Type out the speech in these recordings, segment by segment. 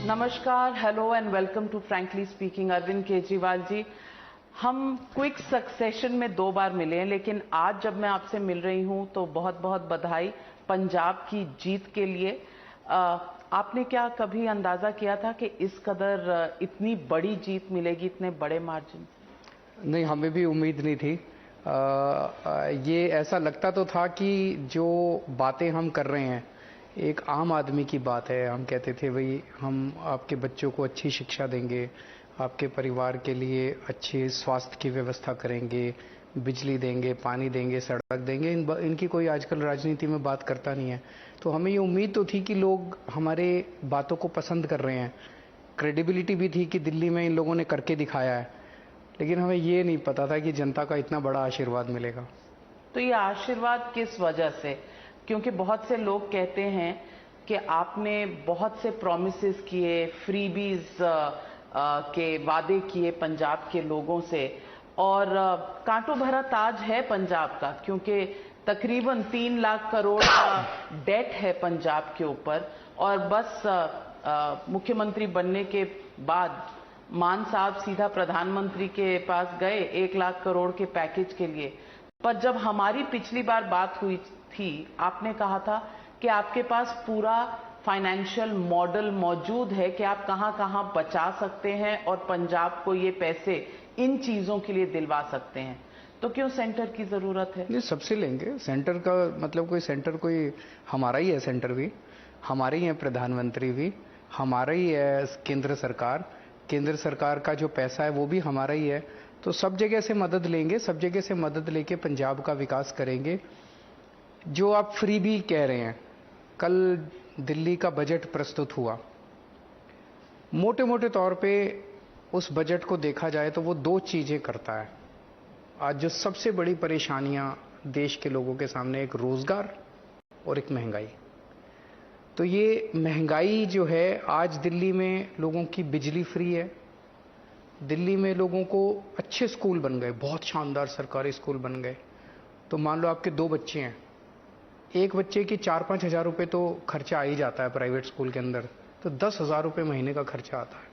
नमस्कार, hello and welcome to Frankly Speaking. Arvind Kejriwal ji, हम quick succession में 2 बार मिले हैं, लेकिन आज जब मैं आपसे मिल रही हूं तो बहुत बहुत बधाई पंजाब की जीत के लिए। आपने क्या कभी अंदाजा किया था कि इस कदर इतनी बड़ी जीत मिलेगी, इतने बड़े मार्जिन? नहीं, हमें भी उम्मीद नहीं थी। ये ऐसा लगता तो था कि जो बातें हम कर रहे हैं एक आम आदमी की बात है। हम कहते थे भाई हम आपके बच्चों को अच्छी शिक्षा देंगे, आपके परिवार के लिए अच्छे स्वास्थ्य की व्यवस्था करेंगे, बिजली देंगे, पानी देंगे, सड़क देंगे। इनकी कोई आजकल राजनीति में बात करता नहीं है। तो हमें ये उम्मीद तो थी कि लोग हमारे बातों को पसंद कर रहे हैं। क्रेडिबिलिटी भी थी कि दिल्ली में इन लोगों ने करके दिखाया है, लेकिन हमें ये नहीं पता था कि जनता का इतना बड़ा आशीर्वाद मिलेगा। तो ये आशीर्वाद किस वजह से? क्योंकि बहुत से लोग कहते हैं कि आपने बहुत से प्रॉमिसेस किए, फ्रीबीज के वादे किए पंजाब के लोगों से, और कांटों भरा ताज है पंजाब का, क्योंकि तकरीबन 3 लाख करोड़ का डेट है पंजाब के ऊपर। और बस मुख्यमंत्री बनने के बाद मान साहब सीधा प्रधानमंत्री के पास गए 1 लाख करोड़ के पैकेज के लिए। पर जब हमारी पिछली बार बात हुई थी, आपने कहा था कि आपके पास पूरा फाइनेंशियल मॉडल मौजूद है कि आप कहां कहां बचा सकते हैं और पंजाब को ये पैसे इन चीजों के लिए दिलवा सकते हैं। तो क्यों सेंटर की जरूरत है? नहीं, सबसे लेंगे। सेंटर का मतलब कोई सेंटर कोई हमारा ही है, सेंटर भी हमारे ही है, प्रधानमंत्री भी हमारा ही है, केंद्र सरकार का जो पैसा है वो भी हमारा ही है। तो सब जगह से मदद लेंगे, सब जगह से मदद लेके पंजाब का विकास करेंगे। जो आप फ्री भी कह रहे हैं, कल दिल्ली का बजट प्रस्तुत हुआ, मोटे मोटे तौर पे उस बजट को देखा जाए तो वो 2 चीजें करता है। आज जो सबसे बड़ी परेशानियां देश के लोगों के सामने, एक रोजगार और एक महंगाई। तो ये महंगाई जो है, आज दिल्ली में लोगों की बिजली फ्री है, दिल्ली में लोगों को अच्छे स्कूल बन गए, बहुत शानदार सरकारी स्कूल बन गए। तो मान लो आपके 2 बच्चे हैं, एक बच्चे की 4-5 हज़ार रुपये तो खर्चा आ ही जाता है प्राइवेट स्कूल के अंदर, तो 10,000 रुपये महीने का खर्चा आता है।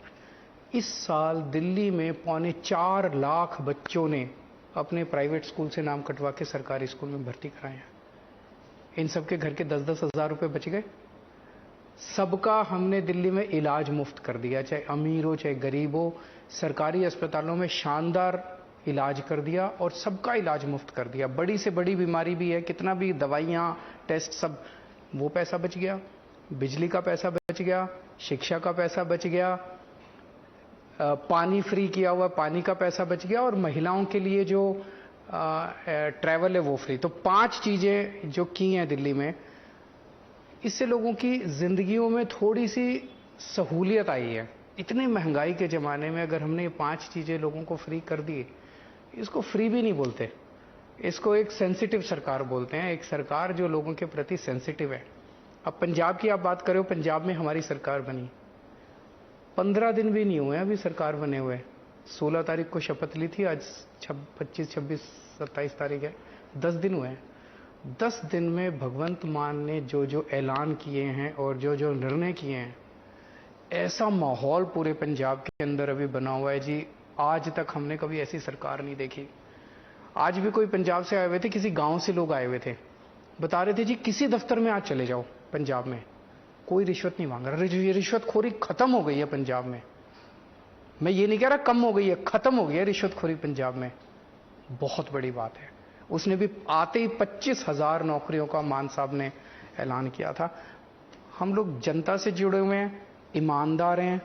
इस साल दिल्ली में 4.25 लाख बच्चों ने अपने प्राइवेट स्कूल से नाम कटवा के सरकारी स्कूल में भर्ती कराए हैं। इन सबके घर के 10-10 हज़ार रुपये बच गए। सबका हमने दिल्ली में इलाज मुफ्त कर दिया, चाहे अमीर हो चाहे गरीब हो। सरकारी अस्पतालों में शानदार इलाज कर दिया और सबका इलाज मुफ्त कर दिया। बड़ी से बड़ी बीमारी भी है, कितना भी दवाइयाँ, टेस्ट, सब वो पैसा बच गया। बिजली का पैसा बच गया, शिक्षा का पैसा बच गया, पानी फ्री किया हुआ, पानी का पैसा बच गया, और महिलाओं के लिए जो ट्रैवल है वो फ्री। तो 5 चीजें जो की हैं दिल्ली में, इससे लोगों की जिंदगियों में थोड़ी सी सहूलियत आई है। इतनी महंगाई के ज़माने में अगर हमने ये 5 चीज़ें लोगों को फ्री कर दी, इसको फ्री भी नहीं बोलते, इसको एक सेंसिटिव सरकार बोलते हैं। एक सरकार जो लोगों के प्रति सेंसिटिव है। अब पंजाब की आप बात करें, पंजाब में हमारी सरकार बनी 15 दिन भी नहीं हुए अभी सरकार बने हुए। 16 तारीख को शपथ ली थी, आज 25, 26, 27 तारीख है, 10 दिन हुए हैं। 10 दिन में भगवंत मान ने जो जो ऐलान किए हैं और जो जो निर्णय किए हैं, ऐसा माहौल पूरे पंजाब के अंदर अभी बना हुआ है जी, आज तक हमने कभी ऐसी सरकार नहीं देखी। आज भी कोई पंजाब से आए हुए थे, किसी गांव से लोग आए हुए थे, बता रहे थे जी किसी दफ्तर में आज चले जाओ पंजाब में, कोई रिश्वत नहीं मांग रहा। ये रिश्वतखोरी खत्म हो गई है पंजाब में। मैं ये नहीं कह रहा कम हो गई है, खत्म हो गई है रिश्वतखोरी पंजाब में। बहुत बड़ी बात है। उसने भी आते ही 25,000 नौकरियों का मान साहब ने ऐलान किया था। हम लोग जनता से जुड़े हुए हैं, ईमानदार हैं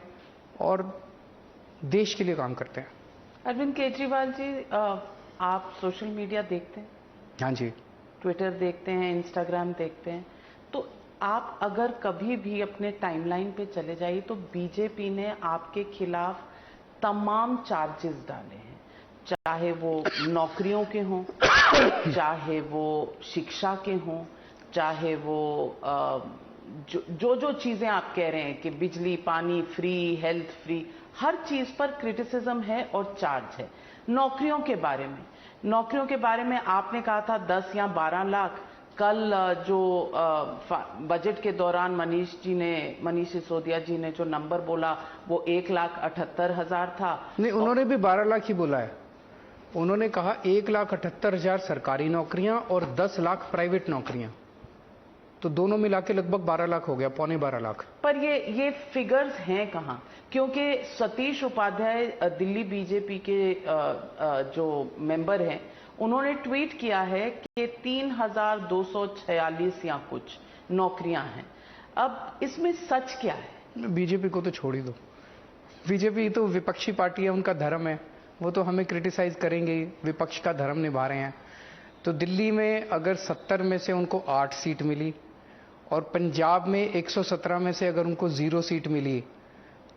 और देश के लिए काम करते हैं। अरविंद केजरीवाल जी, आप सोशल मीडिया देखते हैं? हाँ जी। ट्विटर देखते हैं, इंस्टाग्राम देखते हैं। तो आप अगर कभी भी अपने टाइमलाइन पे चले जाइए तो बीजेपी ने आपके खिलाफ तमाम चार्जेस डाले हैं, चाहे वो नौकरियों के हों, चाहे वो शिक्षा के हों, चाहे वो जो चीजें आप कह रहे हैं कि बिजली, पानी फ्री, हेल्थ फ्री, हर चीज पर क्रिटिसिज्म है और चार्ज है। नौकरियों के बारे में आपने कहा था 10 या 12 लाख, कल जो बजट के दौरान मनीष सिसोदिया जी ने जो नंबर बोला वो 1,78,000 था। नहीं, उन्होंने भी 12 लाख ही बोला है। उन्होंने कहा 1,78,000 सरकारी नौकरियां और 10 लाख प्राइवेट नौकरियां, तो दोनों मिला के लगभग 12 लाख हो गया, पौने 12 लाख। पर ये फिगर्स हैं कहाँ? क्योंकि सतीश उपाध्याय दिल्ली बीजेपी के जो मेंबर हैं, उन्होंने ट्वीट किया है कि 3,246 या कुछ नौकरियां हैं। अब इसमें सच क्या है? बीजेपी को तो छोड़ ही दो। बीजेपी तो विपक्षी पार्टी है, उनका धर्म है, वो तो हमें क्रिटिसाइज करेंगे ही, विपक्ष का धर्म निभा रहे हैं। तो दिल्ली में अगर 70 में से उनको 8 सीट मिली और पंजाब में 117 में से अगर उनको 0 सीट मिली,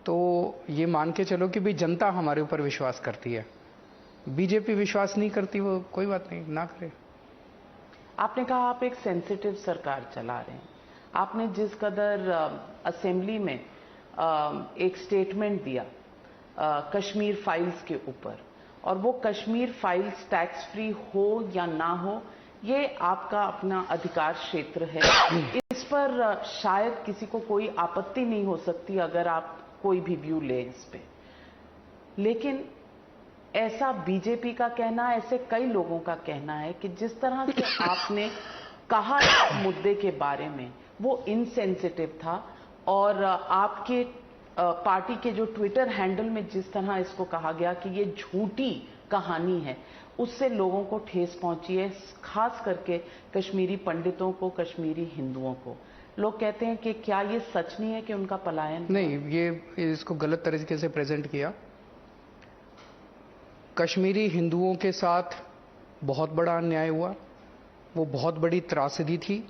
तो ये मान के चलो कि भाई जनता हमारे ऊपर विश्वास करती है। बीजेपी विश्वास नहीं करती, वो कोई बात नहीं, ना करे। आपने कहा आप एक सेंसिटिव सरकार चला रहे हैं। आपने जिस कदर असेंबली में एक स्टेटमेंट दिया कश्मीर फाइल्स के ऊपर, और वो कश्मीर फाइल्स टैक्स फ्री हो या ना हो, ये आपका अपना अधिकार क्षेत्र है। इस पर शायद किसी को कोई आपत्ति नहीं हो सकती अगर आप कोई भी व्यू लें इस पे, लेकिन ऐसा बीजेपी का कहना, ऐसे कई लोगों का कहना है कि जिस तरह से आपने कहा इस मुद्दे के बारे में वो इनसेंसिटिव था, और आपके पार्टी के जो ट्विटर हैंडल में जिस तरह इसको कहा गया कि ये झूठी कहानी है, उससे लोगों को ठेस पहुंची है, खास करके कश्मीरी पंडितों को, कश्मीरी हिंदुओं को। लोग कहते हैं कि क्या ये सच नहीं है कि उनका पलायन नहीं, ये इसको गलत तरीके से प्रेजेंट किया। कश्मीरी हिंदुओं के साथ बहुत बड़ा अन्याय हुआ, वो बहुत बड़ी त्रासदी थी।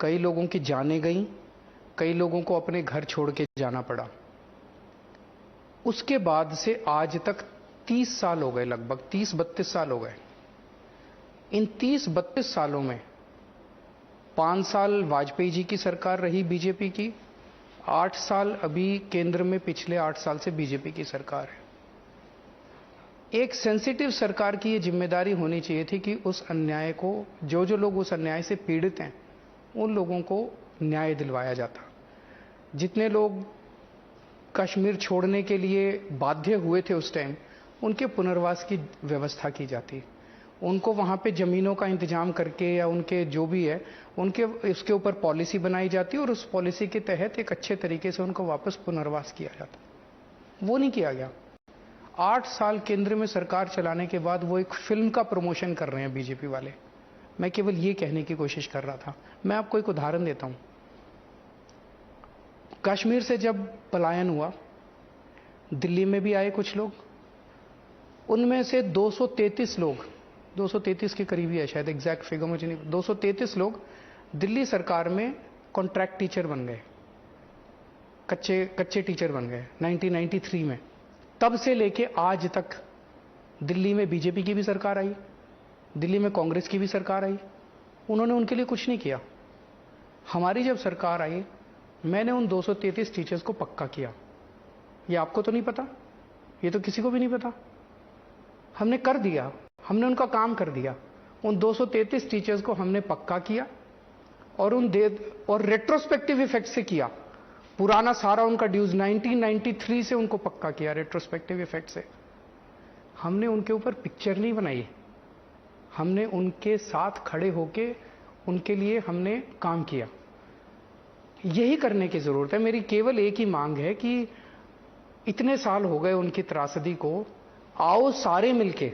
कई लोगों की जानें गईं, कई लोगों को अपने घर छोड़ के जाना पड़ा। उसके बाद से आज तक 30 साल हो गए, लगभग 30-32 साल हो गए। इन 30-32 सालों में 5 साल वाजपेयी जी की सरकार रही बीजेपी की, 8 साल अभी केंद्र में पिछले 8 साल से बीजेपी की सरकार है। एक सेंसिटिव सरकार की ये जिम्मेदारी होनी चाहिए थी कि उस अन्याय को, जो लोग उस अन्याय से पीड़ित हैं, उन लोगों को न्याय दिलवाया जाता। जितने लोग कश्मीर छोड़ने के लिए बाध्य हुए थे उस टाइम, उनके पुनर्वास की व्यवस्था की जाती, उनको वहां पे जमीनों का इंतजाम करके या उनके जो भी है उनके उसके ऊपर पॉलिसी बनाई जाती और उस पॉलिसी के तहत एक अच्छे तरीके से उनको वापस पुनर्वास किया जाता। वो नहीं किया गया। 8 साल केंद्र में सरकार चलाने के बाद वो एक फिल्म का प्रमोशन कर रहे हैं बीजेपी वाले। मैं केवल ये कहने की कोशिश कर रहा था। मैं आपको एक उदाहरण देता हूं। कश्मीर से जब पलायन हुआ, दिल्ली में भी आए कुछ लोग, उनमें से 233 लोग, 233 के करीब ही है शायद, एग्जैक्ट फिगर मुझे नहीं, 233 लोग दिल्ली सरकार में कॉन्ट्रैक्ट टीचर बन गए, कच्चे टीचर बन गए 1993 में। तब से लेके आज तक दिल्ली में बीजेपी की भी सरकार आई, दिल्ली में कांग्रेस की भी सरकार आई, उन्होंने उनके लिए कुछ नहीं किया। हमारी जब सरकार आई, मैंने उन 233 टीचर्स को पक्का किया। ये आपको तो नहीं पता, ये तो किसी को भी नहीं पता। हमने कर दिया, हमने उनका काम कर दिया। उन 233 टीचर्स को हमने पक्का किया और रेट्रोस्पेक्टिव इफेक्ट से किया। पुराना सारा उनका ड्यूज 1993 से उनको पक्का किया रेट्रोस्पेक्टिव इफेक्ट से। हमने उनके ऊपर पिक्चर नहीं बनाई, हमने उनके साथ खड़े होके उनके लिए हमने काम किया। यही करने की जरूरत है। मेरी केवल एक ही मांग है कि इतने साल हो गए उनकी त्रासदी को, आओ सारे मिलके,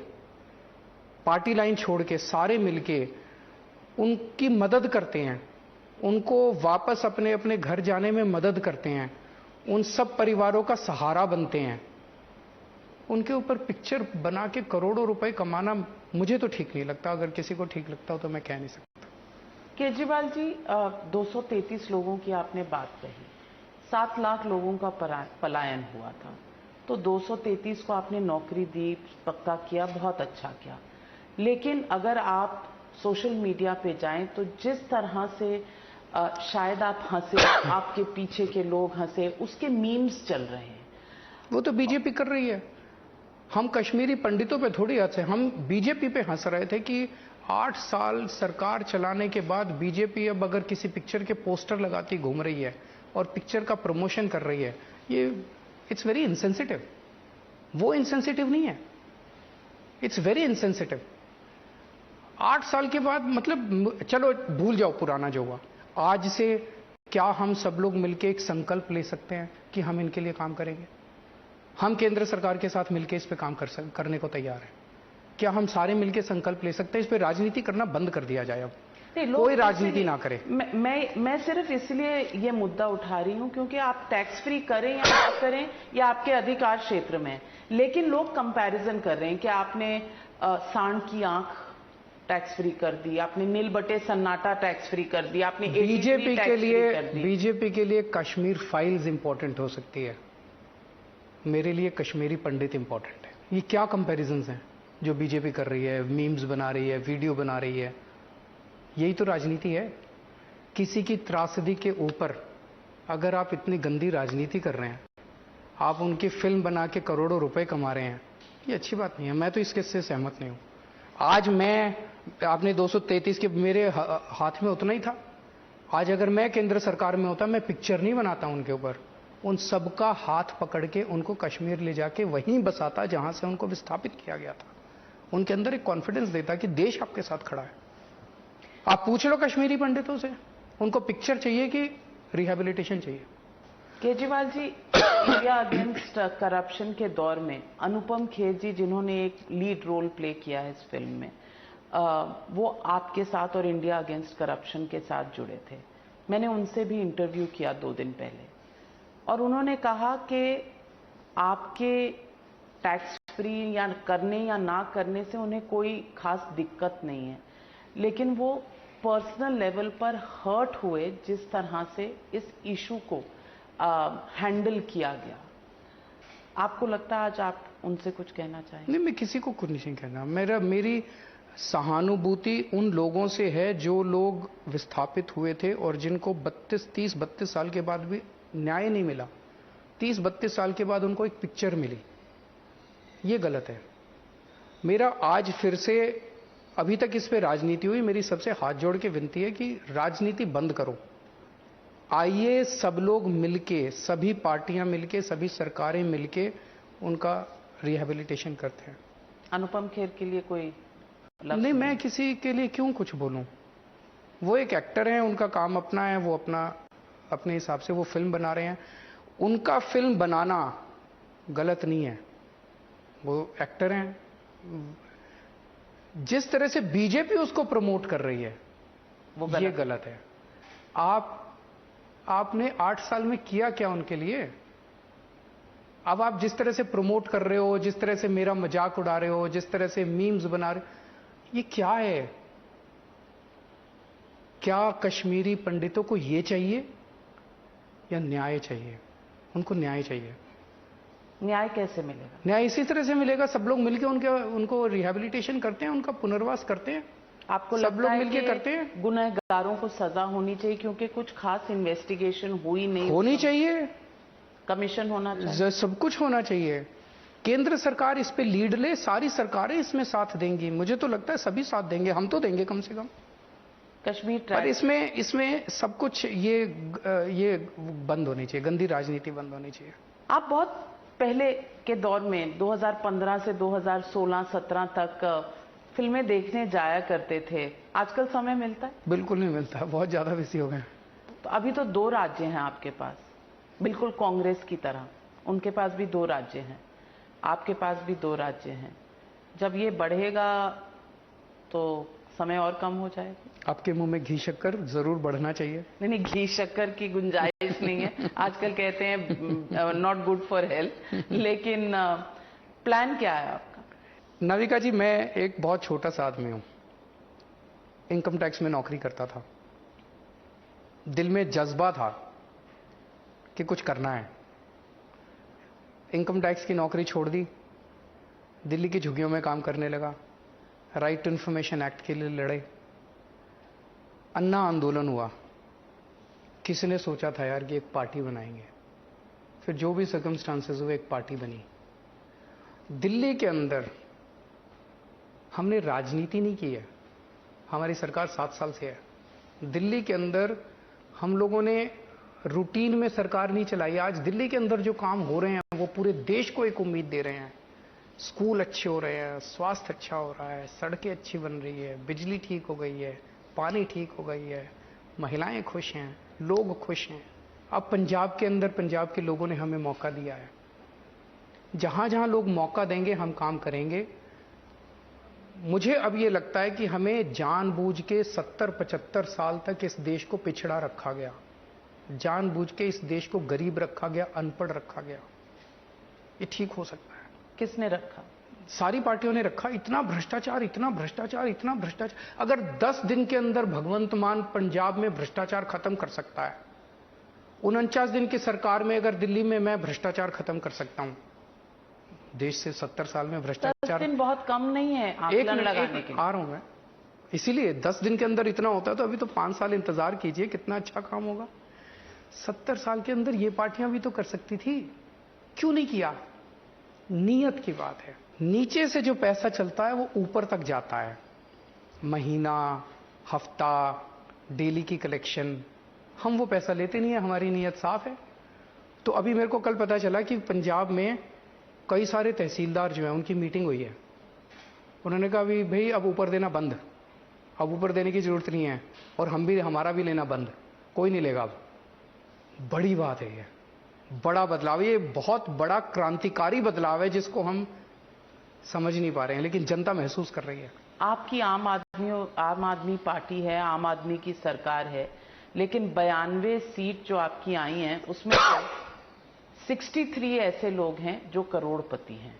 पार्टी लाइन छोड़ के सारे मिलके उनकी मदद करते हैं, उनको वापस अपने अपने घर जाने में मदद करते हैं, उन सब परिवारों का सहारा बनते हैं। उनके ऊपर पिक्चर बना के करोड़ों रुपए कमाना मुझे तो ठीक नहीं लगता। अगर किसी को ठीक लगता हो तो मैं कह नहीं सकता। केजरीवाल जी, 233 लोगों की आपने बात कही, 7 लाख लोगों का पलायन हुआ था, तो 233 को आपने नौकरी दी, पक्का किया, बहुत अच्छा किया। लेकिन अगर आप सोशल मीडिया पे जाएं तो जिस तरह से शायद आप हंसे, आपके पीछे के लोग हंसे, उसके मीम्स चल रहे हैं। वो तो बीजेपी कर रही है। हम कश्मीरी पंडितों पे थोड़ी हंसे, हम बीजेपी पे हंस रहे थे कि 8 साल सरकार चलाने के बाद बीजेपी अब अगर किसी पिक्चर के पोस्टर लगाती घूम रही है और पिक्चर का प्रमोशन कर रही है, ये इट्स वेरी इनसेंसिटिव। वो इनसेंसिटिव नहीं है, इट्स वेरी इनसेंसिटिव। 8 साल के बाद मतलब चलो भूल जाओ पुराना जो हुआ, आज से क्या हम सब लोग मिलकर एक संकल्प ले सकते हैं कि हम इनके लिए काम करेंगे? हम केंद्र सरकार के साथ मिलकर इस पे काम करने को तैयार हैं। क्या हम सारे मिलकर संकल्प ले सकते हैं? इस पे राजनीति करना बंद कर दिया जाए, अब कोई राजनीति ना करे। मैं सिर्फ इसलिए ये मुद्दा उठा रही हूं क्योंकि आप टैक्स फ्री करें या ना करें या आपके अधिकार क्षेत्र में, लेकिन लोग कंपैरिजन कर रहे हैं कि आपने सांड की आंख टैक्स फ्री कर दी, आपने नील बटे सन्नाटा टैक्स फ्री कर दी, आपने बीजेपी के लिए कश्मीर फाइल्स इंपॉर्टेंट हो सकती है, मेरे लिए कश्मीरी पंडित इंपॉर्टेंट है। ये क्या कंपैरिजंस हैं जो बीजेपी कर रही है? मीम्स बना रही है, वीडियो बना रही है, यही तो राजनीति है। किसी की त्रासदी के ऊपर अगर आप इतनी गंदी राजनीति कर रहे हैं, आप उनकी फिल्म बना के करोड़ों रुपए कमा रहे हैं, ये अच्छी बात नहीं है। मैं तो इसके से सहमत नहीं हूं। आज आपने 233 के मेरे हाथ में उतना ही था। आज अगर मैं केंद्र सरकार में होता, मैं पिक्चर नहीं बनाता उनके ऊपर, उन सबका हाथ पकड़ के उनको कश्मीर ले जाके वहीं बसाता जहां से उनको विस्थापित किया गया था। उनके अंदर एक कॉन्फिडेंस देता कि देश आपके साथ खड़ा है। आप पूछ लो कश्मीरी पंडितों से, उनको पिक्चर चाहिए कि रिहैबिलिटेशन चाहिए? Kejriwal ji, India against corruption के दौर में अनुपम खेर जी, जिन्होंने एक लीड रोल प्ले किया है इस फिल्म में, वो आपके साथ और इंडिया अगेंस्ट करप्शन के साथ जुड़े थे। मैंने उनसे भी इंटरव्यू किया 2 दिन पहले और उन्होंने कहा कि आपके टैक्स फ्री या करने या ना करने से उन्हें कोई खास दिक्कत नहीं है, लेकिन वो पर्सनल लेवल पर हर्ट हुए जिस तरह से इस इशू को हैंडल किया गया। आपको लगता है आज आप उनसे कुछ कहना चाहेंगे? नहीं, मैं किसी को कुछ नहीं कहना। मेरी सहानुभूति उन लोगों से है जो लोग विस्थापित हुए थे और जिनको 30-32 साल के बाद भी न्याय नहीं मिला। 30-32 साल के बाद उनको एक पिक्चर मिली, ये गलत है। मेरा आज फिर से, अभी तक इस पे राजनीति हुई, मेरी सबसे हाथ जोड़ के विनती है कि राजनीति बंद करो। आइए सब लोग मिलके, सभी पार्टियां मिलके, सभी सरकारें मिलके उनका रिहैबिलिटेशन करते हैं। अनुपम खेर के लिए कोई नहीं, मैं किसी के लिए क्यों कुछ बोलूं? वो एक एक्टर हैं, उनका काम अपना है, वो अपने हिसाब से वो फिल्म बना रहे हैं। उनका फिल्म बनाना गलत नहीं है, वो एक्टर हैं। जिस तरह से बीजेपी उसको प्रमोट कर रही है वो ये गलत है। आपने 8 साल में किया क्या उनके लिए? अब आप जिस तरह से प्रमोट कर रहे हो, जिस तरह से मेरा मजाक उड़ा रहे हो, जिस तरह से मीम्स बना रहे हो, ये क्या है? क्या कश्मीरी पंडितों को ये चाहिए या न्याय चाहिए? उनको न्याय चाहिए। न्याय कैसे मिलेगा? न्याय इसी तरह से मिलेगा, सब लोग मिलकर उनको रिहैबिलिटेशन करते हैं, उनका पुनर्वास करते हैं। आपको सब लोग मिलकर करते हैं। गुनहगारों को सजा होनी चाहिए क्योंकि कुछ खास इन्वेस्टिगेशन हुई नहीं, होनी चाहिए, कमीशन होना चाहिए, सब कुछ होना चाहिए। केंद्र सरकार इस पे लीड ले, सारी सरकारें इसमें साथ देंगी। मुझे तो लगता है सभी साथ देंगे, हम तो देंगे कम से कम। कश्मीर पर इसमें सब कुछ ये बंद होनी चाहिए, गंदी राजनीति बंद होनी चाहिए। आप बहुत पहले के दौर में 2015 से 2016-17 तक फिल्में देखने जाया करते थे, आजकल समय मिलता है? बिल्कुल नहीं मिलता, बहुत ज्यादा बिजी हो गए। तो अभी तो 2 राज्य हैं आपके पास, बिल्कुल कांग्रेस की तरह। उनके पास भी 2 राज्य हैं, आपके पास भी 2 राज्य हैं। जब ये बढ़ेगा तो समय और कम हो जाएगा। आपके मुंह में घी शक्कर, जरूर बढ़ना चाहिए। नहीं, घी शक्कर की गुंजाइश नहीं है। आजकल कहते हैं नॉट गुड फॉर हेल्थ, लेकिन प्लान क्या है आपका? नाविका जी, मैं एक बहुत छोटा सा आदमी हूं, इनकम टैक्स में नौकरी करता था। दिल में जज्बा था कि कुछ करना है। इनकम टैक्स की नौकरी छोड़ दी, दिल्ली की झुग्गियों में काम करने लगा, राइट टू इंफॉर्मेशन एक्ट के लिए लड़े, अन्ना आंदोलन हुआ। किसी ने सोचा था यार कि एक पार्टी बनाएंगे, फिर जो भी सर्कमस्टांसेस हुए एक पार्टी बनी। दिल्ली के अंदर हमने राजनीति नहीं की है, हमारी सरकार 7 साल से है। दिल्ली के अंदर हम लोगों ने रूटीन में सरकार नहीं चलाई। आज दिल्ली के अंदर जो काम हो रहे हैं वो पूरे देश को एक उम्मीद दे रहे हैं। स्कूल अच्छे हो रहे हैं, स्वास्थ्य अच्छा हो रहा है, सड़कें अच्छी बन रही है, बिजली ठीक हो गई है, पानी ठीक हो गई है, महिलाएं खुश हैं, लोग खुश हैं। अब पंजाब के अंदर पंजाब के लोगों ने हमें मौका दिया है। जहां जहां लोग मौका देंगे हम काम करेंगे। मुझे अब ये लगता है कि हमें जानबूझ के 70-75 साल तक इस देश को पिछड़ा रखा गया, जानबूझ के इस देश को गरीब रखा गया, अनपढ़ रखा गया। ये ठीक हो सकता है। किसने रखा? सारी पार्टियों ने रखा। इतना भ्रष्टाचार, इतना भ्रष्टाचार, इतना भ्रष्टाचार। अगर 10 दिन के अंदर भगवंत मान पंजाब में भ्रष्टाचार खत्म कर सकता है, 49 दिन की सरकार में अगर दिल्ली में मैं भ्रष्टाचार खत्म कर सकता हूं, देश से 70 साल में भ्रष्टाचार 10 दिन बहुत कम नहीं है आकलन लगाने के लिए। आ रहा हूं मैं, इसीलिए 10 दिन के अंदर इतना होता है तो अभी तो 5 साल इंतजार कीजिए, कितना अच्छा काम होगा। 70 साल के अंदर ये पार्टियां भी तो कर सकती थी, क्यों नहीं किया? नीयत की बात है। नीचे से जो पैसा चलता है वो ऊपर तक जाता है। महीना, हफ्ता, डेली की कलेक्शन, हम वो पैसा लेते नहीं है। हमारी नीयत साफ है। तो अभी मेरे को कल पता चला कि पंजाब में कई सारे तहसीलदार जो हैं उनकी मीटिंग हुई है। उन्होंने कहा भाई अब ऊपर देना बंद, अब ऊपर देने की जरूरत नहीं है और हमारा भी लेना बंद, कोई नहीं लेगा अब। बड़ी बात है, ये बड़ा बदलाव, ये बहुत बड़ा क्रांतिकारी बदलाव है जिसको हम समझ नहीं पा रहे हैं, लेकिन जनता महसूस कर रही है। आपकी आम आदमी पार्टी है, आम आदमी की सरकार है, लेकिन 92 सीट जो आपकी आई हैं उसमें 63 ऐसे लोग हैं जो करोड़पति हैं।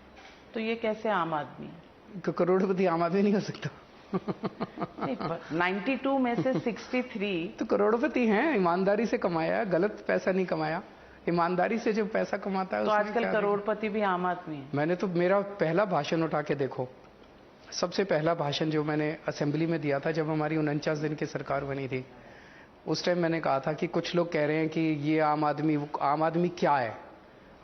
तो ये कैसे आम आदमी है? करोड़पति आम आदमी नहीं हो सकता। 92 में से 63 तो करोड़पति हैं, ईमानदारी से कमाया, गलत पैसा नहीं कमाया। ईमानदारी से जो पैसा कमाता है तो आजकल करोड़पति भी आम आदमी है। मैंने तो मेरा पहला भाषण उठा के देखो, सबसे पहला भाषण जो मैंने असेंबली में दिया था जब हमारी 49 दिन की सरकार बनी थी, उस टाइम मैंने कहा था कि कुछ लोग कह रहे हैं कि ये आम आदमी क्या है?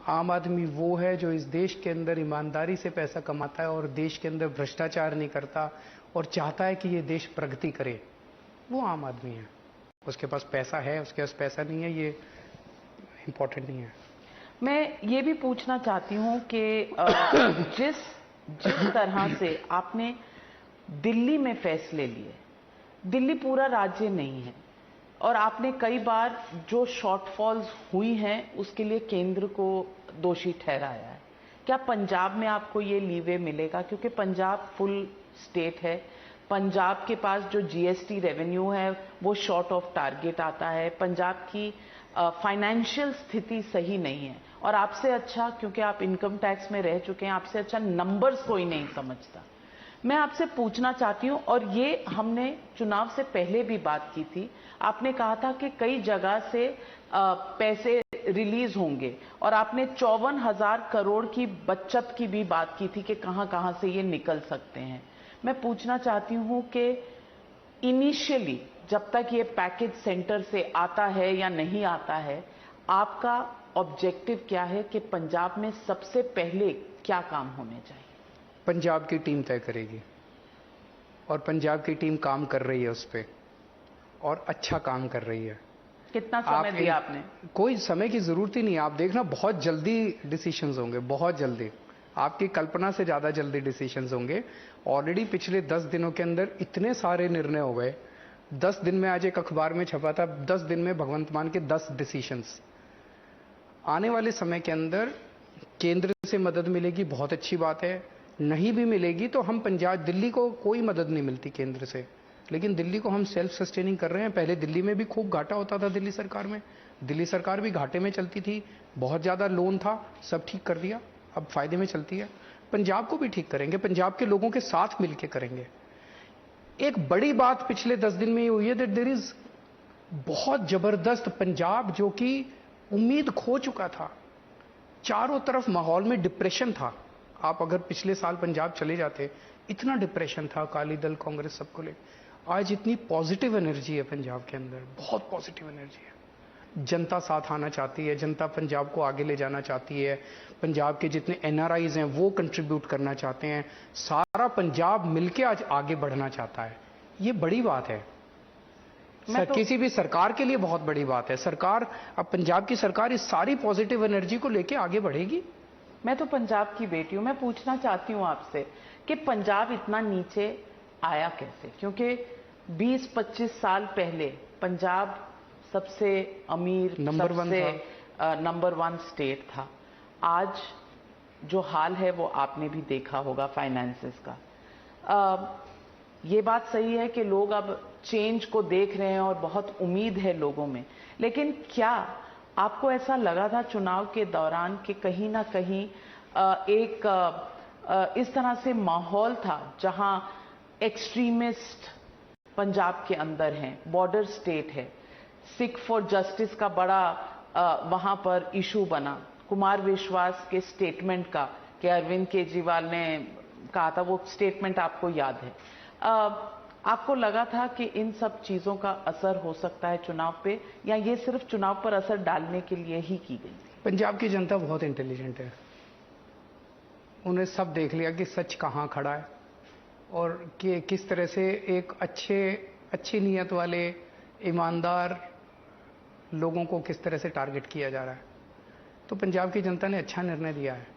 आम आदमी वो है जो इस देश के अंदर ईमानदारी से पैसा कमाता है और देश के अंदर भ्रष्टाचार नहीं करता और चाहता है कि ये देश प्रगति करे, वो आम आदमी है। उसके पास पैसा है, उसके पास पैसा नहीं है, ये इंपॉर्टेंट नहीं है। मैं ये भी पूछना चाहती हूँ कि जिस तरह से आपने दिल्ली में फैसले लिए, दिल्ली पूरा राज्य नहीं है और आपने कई बार जो शॉर्टफॉल्स हुई हैं उसके लिए केंद्र को दोषी ठहराया है। क्या पंजाब में आपको ये लीवे मिलेगा? क्योंकि पंजाब फुल स्टेट है, पंजाब के पास जो जीएसटी रेवेन्यू है वो शॉर्ट ऑफ टारगेट आता है, पंजाब की फाइनेंशियल स्थिति सही नहीं है और आपसे अच्छा, क्योंकि आप इनकम टैक्स में रह चुके हैं, आपसे अच्छा नंबर्स कोई नहीं समझता। मैं आपसे पूछना चाहती हूं, और ये हमने चुनाव से पहले भी बात की थी, आपने कहा था कि कई जगह से पैसे रिलीज होंगे और आपने 54,000 करोड़ की बचत की भी बात की थी कि कहां-कहां से ये निकल सकते हैं। मैं पूछना चाहती हूं कि इनिशियली जब तक ये पैकेज सेंटर से आता है या नहीं आता है, आपका ऑब्जेक्टिव क्या है कि पंजाब में सबसे पहले क्या काम होने चाहिए? पंजाब की टीम तय करेगी और पंजाब की टीम काम कर रही है उस पर और अच्छा काम कर रही है। कितना समय दिया आपने? कोई समय की जरूरत ही नहीं। आप देखना बहुत जल्दी डिसीजंस होंगे, बहुत जल्दी, आपकी कल्पना से ज्यादा जल्दी डिसीजंस होंगे। ऑलरेडी पिछले 10 दिनों के अंदर इतने सारे निर्णय हो गए। 10 दिन में, आज एक अखबार में छपा था, 10 दिन में भगवंत मान के 10 डिसीजंस। आने वाले समय के अंदर केंद्र से मदद मिलेगी, बहुत अच्छी बात है। नहीं भी मिलेगी तो हम पंजाब, दिल्ली को कोई मदद नहीं मिलती केंद्र से, लेकिन दिल्ली को हम सेल्फ सस्टेनिंग कर रहे हैं। पहले दिल्ली में भी खूब घाटा होता था, दिल्ली सरकार में, दिल्ली सरकार भी घाटे में चलती थी, बहुत ज्यादा लोन था, सब ठीक कर दिया, अब फायदे में चलती है। पंजाब को भी ठीक करेंगे, पंजाब के लोगों के साथ मिलकर करेंगे। एक बड़ी बात पिछले 10 दिन में ये हुई है दैट देयर इज बहुत जबरदस्त पंजाब जो कि उम्मीद खो चुका था, चारों तरफ माहौल में डिप्रेशन था। आप अगर पिछले साल पंजाब चले जाते, इतना डिप्रेशन था, अकाली दल, कांग्रेस, सबको ले। आज इतनी पॉजिटिव एनर्जी है पंजाब के अंदर, बहुत पॉजिटिव एनर्जी है। जनता साथ आना चाहती है, जनता पंजाब को आगे ले जाना चाहती है, पंजाब के जितने एनआरआईज हैं वो कंट्रीब्यूट करना चाहते हैं, सारा पंजाब मिलके आज आगे बढ़ना चाहता है। ये बड़ी बात है। किसी भी सरकार के लिए बहुत बड़ी बात है। सरकार, अब पंजाब की सरकार इस सारी पॉजिटिव एनर्जी को लेके आगे बढ़ेगी। मैं तो पंजाब की बेटी हूं, मैं पूछना चाहती हूं आपसे कि पंजाब इतना नीचे आया कैसे? क्योंकि 20-25 साल पहले पंजाब सबसे अमीर, नंबर 1 स्टेट था। आज जो हाल है वो आपने भी देखा होगा फाइनेंसेस का। ये बात सही है कि लोग अब चेंज को देख रहे हैं और बहुत उम्मीद है लोगों में, लेकिन क्या आपको ऐसा लगा था चुनाव के दौरान कि कहीं ना कहीं इस तरह से माहौल था जहां एक्सट्रीमिस्ट पंजाब के अंदर हैं, बॉर्डर स्टेट है, सिख फॉर जस्टिस का बड़ा वहां पर इशू बना, कुमार विश्वास के स्टेटमेंट का कि अरविंद केजरीवाल ने कहा था, वो स्टेटमेंट आपको याद है। आपको लगा था कि इन सब चीजों का असर हो सकता है चुनाव पे, या ये सिर्फ चुनाव पर असर डालने के लिए ही की गई थी? पंजाब की जनता बहुत इंटेलिजेंट है। उन्हें सब देख लिया कि सच कहाँ खड़ा है और कि किस तरह से एक अच्छी नीयत वाले ईमानदार लोगों को किस तरह से टारगेट किया जा रहा है। तो पंजाब की जनता ने अच्छा निर्णय दिया है।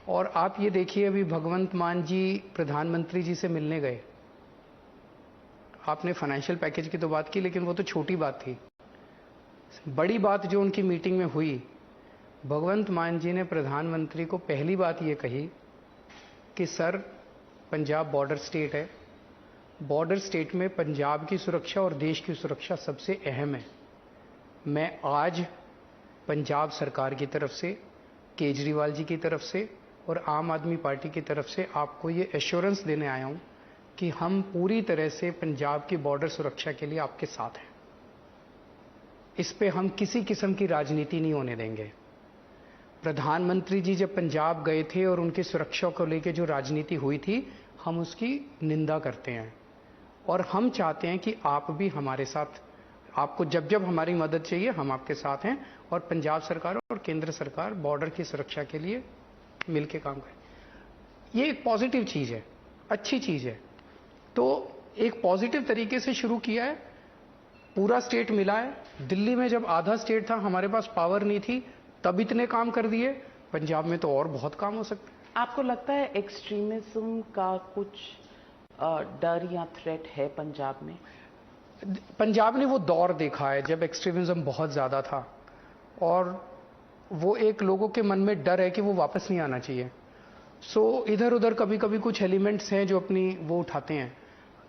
और आप ये देखिए, अभी भगवंत मान जी प्रधानमंत्री जी से मिलने गए। आपने फाइनेंशियल पैकेज की तो बात की, लेकिन वो तो छोटी बात थी। बड़ी बात जो उनकी मीटिंग में हुई, भगवंत मान जी ने प्रधानमंत्री को पहली बात ये कही कि सर, पंजाब बॉर्डर स्टेट है, बॉर्डर स्टेट में पंजाब की सुरक्षा और देश की सुरक्षा सबसे अहम है। मैं आज पंजाब सरकार की तरफ से, केजरीवाल जी की तरफ से और आम आदमी पार्टी की तरफ से आपको ये एश्योरेंस देने आया हूं कि हम पूरी तरह से पंजाब की बॉर्डर सुरक्षा के लिए आपके साथ हैं। इस पे हम किसी किस्म की राजनीति नहीं होने देंगे। प्रधानमंत्री जी जब पंजाब गए थे और उनकी सुरक्षा को लेकर जो राजनीति हुई थी, हम उसकी निंदा करते हैं और हम चाहते हैं कि आप भी हमारे साथ, आपको जब जब हमारी मदद चाहिए हम आपके साथ हैं और पंजाब सरकार और केंद्र सरकार बॉर्डर की सुरक्षा के लिए मिलकर काम करें। ये एक पॉजिटिव चीज है, अच्छी चीज है। तो एक पॉजिटिव तरीके से शुरू किया है, पूरा स्टेट मिला है। दिल्ली में जब आधा स्टेट था, हमारे पास पावर नहीं थी, तब इतने काम कर दिए। पंजाब में तो और बहुत काम हो सकते हैं। आपको लगता है एक्सट्रीमिज्म का कुछ डर या थ्रेट है पंजाब में? पंजाब ने वो दौर देखा है जब एक्सट्रीमिज्म बहुत ज्यादा था और वो एक लोगों के मन में डर है कि वो वापस नहीं आना चाहिए। सो इधर उधर कभी कभी कुछ एलिमेंट्स हैं जो अपनी वो उठाते हैं,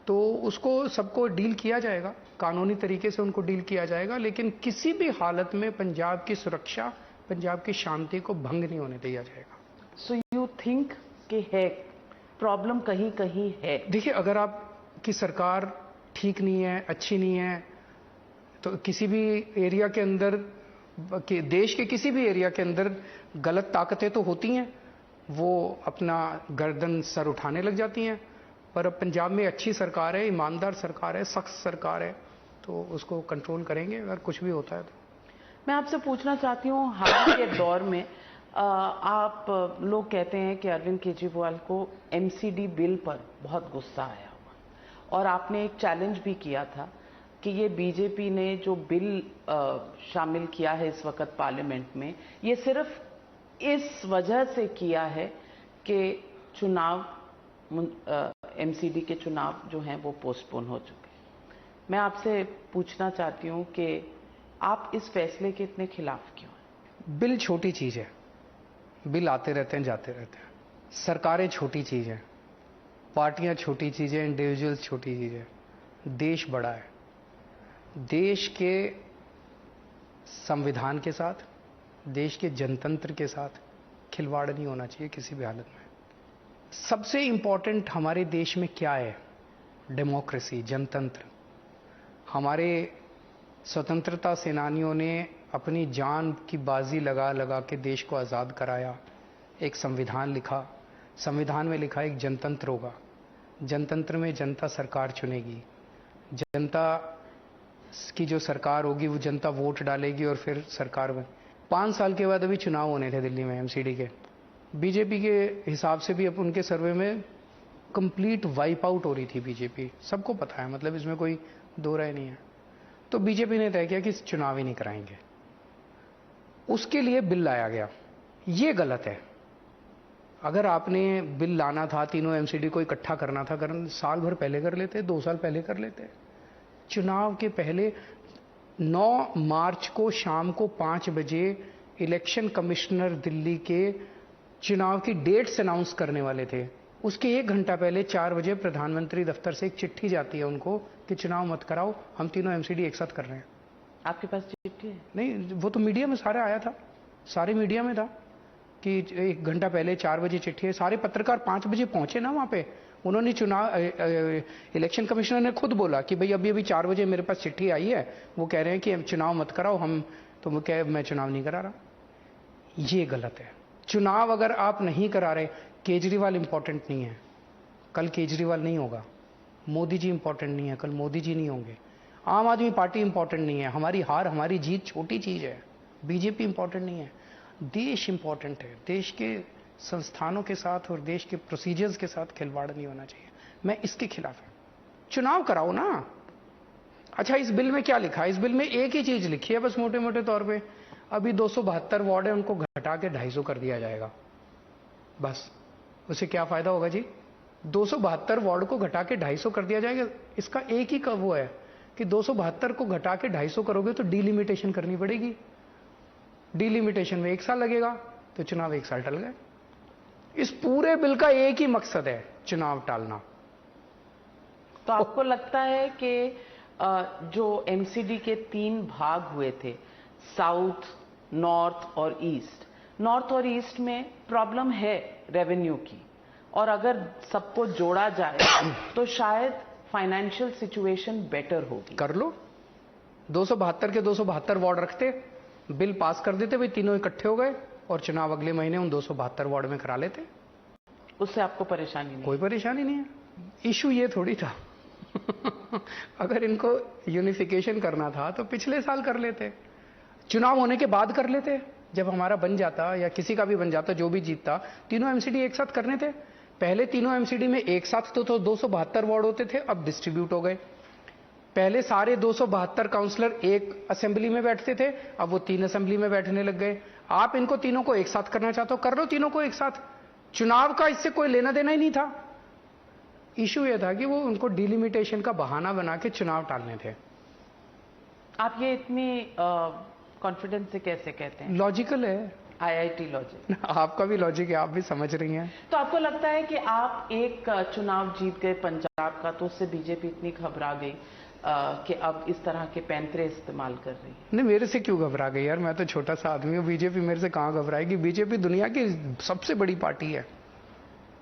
तो उसको सबको डील किया जाएगा, कानूनी तरीके से उनको डील किया जाएगा, लेकिन किसी भी हालत में पंजाब की सुरक्षा, पंजाब की शांति को भंग नहीं होने दिया जाएगा। सो यू थिंक कि है प्रॉब्लम कहीं कहीं है? देखिए, अगर आपकी सरकार ठीक नहीं है, अच्छी नहीं है, तो किसी भी एरिया के अंदर, देश के किसी भी एरिया के अंदर गलत ताकतें तो होती हैं, वो अपना गर्दन सर उठाने लग जाती हैं। पर अब पंजाब में अच्छी सरकार है, ईमानदार सरकार है, सख्त सरकार है, तो उसको कंट्रोल करेंगे अगर कुछ भी होता है तो। मैं आपसे पूछना चाहती हूँ, हाल के दौर में आप लोग कहते हैं कि अरविंद केजरीवाल को एमसीडी बिल पर बहुत गुस्सा आया हुआ और आपने एक चैलेंज भी किया था कि ये बीजेपी ने जो बिल शामिल किया है इस वक्त पार्लियामेंट में, ये सिर्फ इस वजह से किया है कि चुनाव, एमसीडी के चुनाव जो हैं वो पोस्टपोन हो चुके हैं। मैं आपसे पूछना चाहती हूँ कि आप इस फैसले के इतने खिलाफ क्यों हैं? बिल छोटी चीज है, बिल आते रहते हैं जाते रहते हैं। सरकारें छोटी चीज है, पार्टियां छोटी चीज है, इंडिविजुअल्स छोटी चीज है। देश बड़ा है। देश के संविधान के साथ, देश के जनतंत्र के साथ खिलवाड़ नहीं होना चाहिए किसी भी हालत में। सबसे इंपॉर्टेंट हमारे देश में क्या है? डेमोक्रेसी, जनतंत्र। हमारे स्वतंत्रता सेनानियों ने अपनी जान की बाजी लगा लगा के देश को आज़ाद कराया, एक संविधान लिखा, संविधान में लिखा एक जनतंत्र होगा, जनतंत्र में जनता सरकार चुनेगी, जनता की जो सरकार होगी वो जनता वोट डालेगी और फिर सरकार बने। 5 साल के बाद अभी चुनाव होने थे दिल्ली में एमसीडी के। बीजेपी के हिसाब से भी अब उनके सर्वे में कंप्लीट वाइप आउट हो रही थी बीजेपी, सबको पता है, मतलब इसमें कोई दो राय नहीं है। तो बीजेपी ने तय किया कि चुनाव ही नहीं कराएंगे, उसके लिए बिल लाया गया। ये गलत है। अगर आपने बिल लाना था, तीनों एमसीडी को इकट्ठा करना था, साल भर पहले कर लेते, 2 साल पहले कर लेते। चुनाव के पहले 9 मार्च को शाम को 5 बजे इलेक्शन कमिश्नर दिल्ली के चुनाव की डेट्स अनाउंस करने वाले थे। उसके 1 घंटा पहले 4 बजे प्रधानमंत्री दफ्तर से एक चिट्ठी जाती है उनको कि चुनाव मत कराओ, हम तीनों एमसीडी एक साथ कर रहे हैं। आपके पास चिट्ठी है? नहीं, वो तो मीडिया में सारा आया था, सारे मीडिया में था कि 1 घंटा पहले 4 बजे चिट्ठी है। सारे पत्रकार 5 बजे पहुंचे ना वहां पे। उन्होंने इलेक्शन कमिश्नर ने खुद बोला कि भाई अभी 4 बजे मेरे पास चिट्ठी आई है, वो कह रहे हैं कि चुनाव मत कराओ, हम तो मैं चुनाव नहीं करा रहा। ये गलत है। चुनाव अगर आप नहीं करा रहे, केजरीवाल इंपॉर्टेंट नहीं है, कल केजरीवाल नहीं होगा। मोदी जी इंपॉर्टेंट नहीं है, कल मोदी जी नहीं होंगे। आम आदमी पार्टी इंपॉर्टेंट नहीं है, हमारी हार हमारी जीत छोटी चीज है। बीजेपी इंपॉर्टेंट नहीं है, देश इंपॉर्टेंट है। देश के संस्थानों के साथ और देश के प्रोसीजर्स के साथ खिलवाड़ नहीं होना चाहिए। मैं इसके खिलाफ हूं। चुनाव कराओ ना। अच्छा, इस बिल में क्या लिखा है? इस बिल में एक ही चीज लिखी है बस, मोटे मोटे तौर पे, अभी 272 वार्ड है, उनको घटा के 250 कर दिया जाएगा। बस उससे क्या फायदा होगा जी? 272 वार्ड को घटा के 250 कर दिया जाएगा। इसका एक ही वो है कि 272 को घटा के 250 करोगे तो डिलिमिटेशन करनी पड़ेगी। डिलिमिटेशन में 1 साल लगेगा, तो चुनाव 1 साल टल गए। इस पूरे बिल का एक ही मकसद है, चुनाव टालना। तो आपको लगता है कि जो एमसीडी के 3 भाग हुए थे, साउथ, नॉर्थ और ईस्ट, नॉर्थ और ईस्ट में प्रॉब्लम है रेवेन्यू की, और अगर सबको जोड़ा जाए तो शायद फाइनेंशियल सिचुएशन बेटर होगी। कर लो, 272 के 272 वार्ड रखते, बिल पास कर देते, भाई तीनों इकट्ठे हो गए और चुनाव अगले महीने उन 272 वार्ड में करा लेते। उससे आपको परेशानी नहीं? कोई परेशानी नहीं है। इशू ये थोड़ी था अगर इनको यूनिफिकेशन करना था तो पिछले साल कर लेते, चुनाव होने के बाद कर लेते। जब हमारा बन जाता या किसी का भी बन जाता, जो भी जीतता, तीनों एमसीडी एक साथ करने थे। पहले तीनों एमसीडी में एक साथ तो 272 वार्ड होते थे, अब डिस्ट्रीब्यूट हो गए। पहले सारे 272 काउंसलर एक असेंबली में बैठते थे, अब वो 3 असेंबली में बैठने लग गए। आप इनको तीनों को एक साथ करना चाहते हो, कर लो तीनों को एक साथ। चुनाव का इससे कोई लेना देना ही नहीं था। इशू ये था कि वो उनको डिलिमिटेशन का बहाना बना के चुनाव टालने थे। आप ये इतनी कॉन्फिडेंस से कैसे कहते हैं? लॉजिकल है, आईआईटी लॉजिक। आपका भी लॉजिक है, आप भी समझ रही हैं। तो आपको लगता है कि आप एक चुनाव जीत गए पंजाब का, तो उससे बीजेपी इतनी घबरा गई कि अब इस तरह के पैंतरे इस्तेमाल कर रही है? नहीं, मेरे से क्यों घबरा गई यार, मैं तो छोटा सा आदमी हूँ। बीजेपी मेरे से कहाँ घबराएगी? बीजेपी दुनिया की सबसे बड़ी पार्टी है,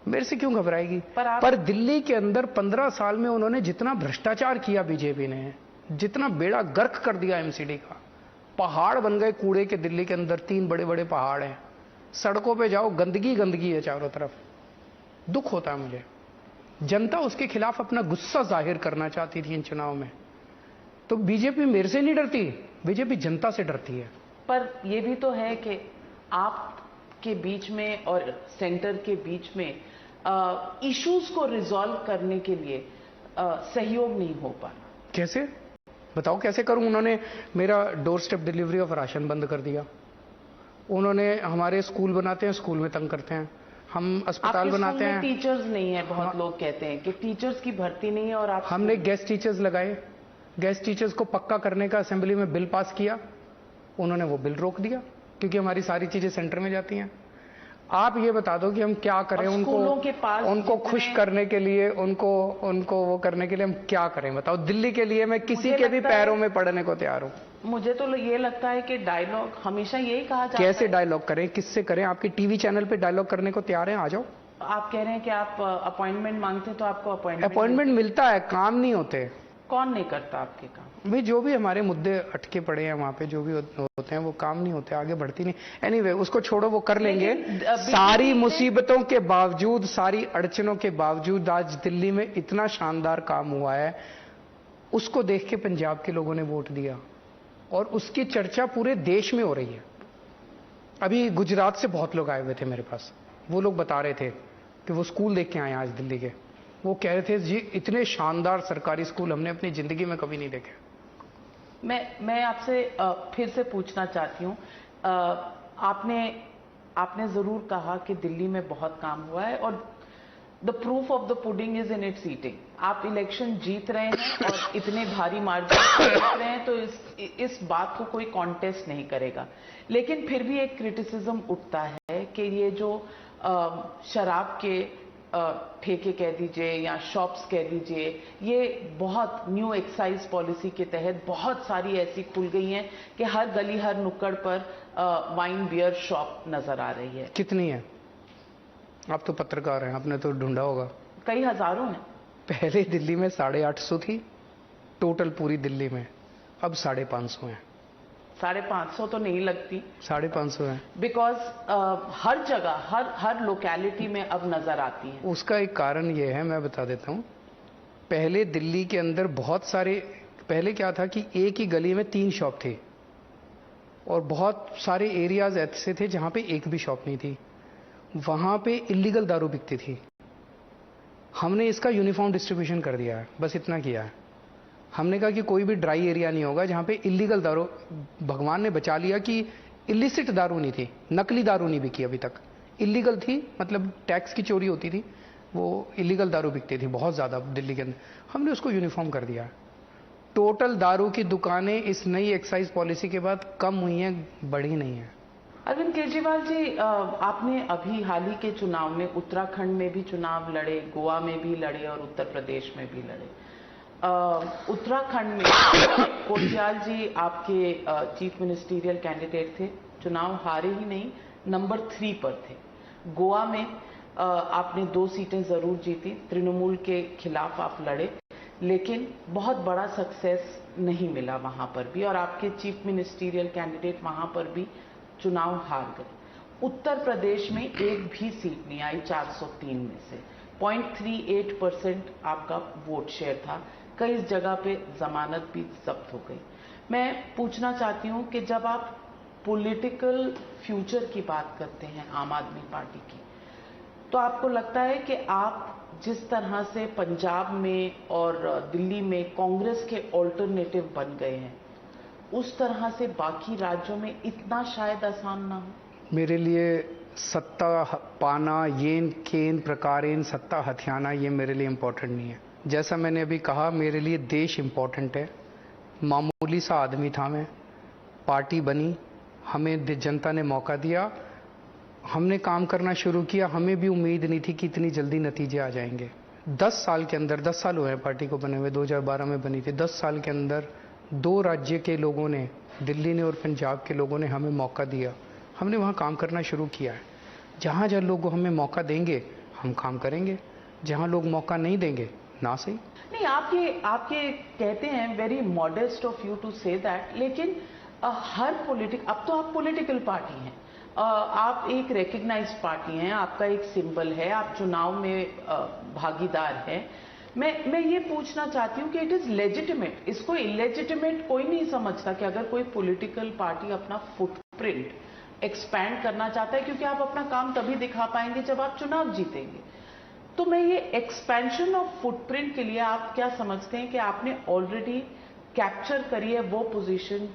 मेरे से क्यों घबराएगी? पर दिल्ली के अंदर 15 साल में उन्होंने जितना भ्रष्टाचार किया बीजेपी ने, जितना बेड़ा गर्क कर दिया एमसीडी का, पहाड़ बन गए कूड़े के। दिल्ली के अंदर 3 बड़े बड़े पहाड़ हैं, सड़कों पे जाओ गंदगी गंदगी है चारों तरफ। दुख होता है मुझे। जनता उसके खिलाफ अपना गुस्सा जाहिर करना चाहती थी इन चुनाव में। तो बीजेपी मेरे से नहीं डरती, बीजेपी जनता से डरती है। पर यह भी तो है कि आप के बीच में और सेंटर के बीच में इश्यूज को रिजॉल्व करने के लिए सहयोग नहीं हो पाना। कैसे बताओ, कैसे करूं? उन्होंने मेरा door step delivery of ration बंद कर दिया। उन्होंने हमारे स्कूल बनाते हैं, स्कूल में तंग करते हैं। हम अस्पताल बनाते हैं, टीचर्स नहीं है। बहुत लोग कहते हैं कि टीचर्स की भर्ती नहीं है, और आप हमने गेस्ट टीचर्स लगाए। गेस्ट टीचर्स को पक्का करने का असेंबली में बिल पास किया, उन्होंने वो बिल रोक दिया क्योंकि हमारी सारी चीजें सेंटर में जाती हैं। आप ये बता दो कि हम क्या करें उनको खुश करने के लिए, उनको वो करने के लिए हम क्या करें? बताओ। दिल्ली के लिए मैं किसी के भी पैरों में पड़ने को तैयार हूं। मुझे तो ये लगता है कि डायलॉग हमेशा यही कहा जाता है। कैसे डायलॉग करें, किससे करें? आपके टीवी चैनल पे डायलॉग करने को तैयार हैं, आ जाओ। आप कह रहे हैं कि आप अपॉइंटमेंट मांगते हैं, तो आपको अपॉइंटमेंट मिलता है, काम नहीं होते। कौन नहीं करता आपके काम? भाई जो भी हमारे मुद्दे अटके पड़े हैं वहां पे, जो भी होते हैं वो काम नहीं होते, आगे बढ़ती नहीं। एनीवे, उसको छोड़ो, वो कर लेंगे। सारी मुसीबतों के बावजूद, सारी अड़चनों के बावजूद आज दिल्ली में इतना शानदार काम हुआ है, उसको देख के पंजाब के लोगों ने वोट दिया और उसकी चर्चा पूरे देश में हो रही है। अभी गुजरात से बहुत लोग आए हुए थे मेरे पास, वो लोग बता रहे थे कि वो स्कूल देख के आए आज दिल्ली के। वो कह रहे थे जी इतने शानदार सरकारी स्कूल हमने अपनी जिंदगी में कभी नहीं देखे। मैं आपसे फिर से पूछना चाहती हूँ, आपने जरूर कहा कि दिल्ली में बहुत काम हुआ है और the proof of the pudding is in its eating. आप इलेक्शन जीत रहे हैं और इतने भारी मार्जिन से जीत रहे हैं, तो इस बात को कोई कॉन्टेस्ट नहीं करेगा। लेकिन फिर भी एक क्रिटिसिज्म उठता है कि ये जो शराब के ठेके कह दीजिए या शॉप्स कह दीजिए, ये बहुत न्यू एक्साइज पॉलिसी के तहत बहुत सारी ऐसी खुल गई हैं कि हर गली हर नुक्कड़ पर वाइन बियर शॉप नजर आ रही है। कितनी है? आप तो पत्रकार हैं, आपने तो ढूंढा होगा। कई हजारों हैं। पहले दिल्ली में 850 थी टोटल पूरी दिल्ली में, अब 550 है। 550 तो नहीं लगती, 550 है बिकॉज हर जगह हर लोकेलिटी में अब नजर आती है। उसका एक कारण ये है, मैं बता देता हूँ। पहले दिल्ली के अंदर बहुत सारे, पहले क्या था कि एक ही गली में 3 शॉप थे और बहुत सारे एरियाज ऐसे थे जहां पे एक भी शॉप नहीं थी, वहां पे इलीगल दारू बिकती थी। हमने इसका यूनिफॉर्म डिस्ट्रीब्यूशन कर दिया है, बस इतना किया है। हमने कहा कि कोई भी ड्राई एरिया नहीं होगा जहां पे इलीगल दारू, भगवान ने बचा लिया कि इलिसिट दारू नहीं थी, नकली दारू नहीं बिकी अभी तक। इलीगल थी, मतलब टैक्स की चोरी होती थी, वो इलीगल दारू बिकती थी बहुत ज्यादा दिल्ली के अंदर। हमने उसको यूनिफॉर्म कर दिया। टोटल दारू की दुकानें इस नई एक्साइज पॉलिसी के बाद कम हुई हैं, बढ़ी नहीं है। अरविंद केजरीवाल जी, आपने अभी हाल ही के चुनाव में उत्तराखंड में भी चुनाव लड़े, गोवा में भी लड़े और उत्तर प्रदेश में भी लड़े। उत्तराखंड में कोटियाल जी आपके चीफ मिनिस्टीरियल कैंडिडेट थे, चुनाव हारे ही नहीं, नंबर 3 पर थे। गोवा में आपने 2 सीटें जरूर जीती, तृणमूल के खिलाफ आप लड़े, लेकिन बहुत बड़ा सक्सेस नहीं मिला वहां पर भी और आपके चीफ मिनिस्टीरियल कैंडिडेट वहां पर भी चुनाव हार गए। उत्तर प्रदेश में एक भी सीट नहीं आई 403 में से, 0.38% आपका वोट शेयर था। कई जगह पे जमानत भी जब्त हो गई। मैं पूछना चाहती हूं कि जब आप पॉलिटिकल फ्यूचर की बात करते हैं आम आदमी पार्टी की, तो आपको लगता है कि आप जिस तरह से पंजाब में और दिल्ली में कांग्रेस के ऑल्टरनेटिव बन गए हैं, उस तरह से बाकी राज्यों में इतना शायद आसान ना हो? मेरे लिए सत्ता पाना, येन केन प्रकारेन सत्ता हथियाना, ये मेरे लिए इम्पोर्टेंट नहीं है। जैसा मैंने अभी कहा, मेरे लिए देश इम्पोर्टेंट है। मामूली सा आदमी था मैं, पार्टी बनी, हमें जनता ने मौका दिया, हमने काम करना शुरू किया। हमें भी उम्मीद नहीं थी कि इतनी जल्दी नतीजे आ जाएंगे। 10 साल के अंदर, 10 साल हुए हैं पार्टी को बने हुए, 2012 में बनी थी। 10 साल के अंदर 2 राज्य के लोगों ने, दिल्ली ने और पंजाब के लोगों ने हमें मौका दिया। हमने वहाँ काम करना शुरू किया है। जहाँ जहाँ लोग हमें मौका देंगे हम काम करेंगे, जहाँ लोग मौका नहीं देंगे ना सही। नहीं, आपके कहते हैं, very modest of you to say that, लेकिन हर अब तो आप पॉलिटिकल पार्टी हैं, आप एक रिकग्नाइज्ड पार्टी हैं, आपका एक सिंबल है, आप चुनाव में भागीदार हैं। मैं ये पूछना चाहती हूँ कि इट इज लेजिटिमेट, इसको इलेजिटिमेट कोई नहीं समझता कि अगर कोई पॉलिटिकल पार्टी अपना फुटप्रिंट एक्सपैंड करना चाहता है, क्योंकि आप अपना काम तभी दिखा पाएंगे जब आप चुनाव जीतेंगे। तो मैं ये एक्सपेंशन ऑफ फुटप्रिंट के लिए आप क्या समझते हैं कि आपने ऑलरेडी कैप्चर करी है वो पोजीशन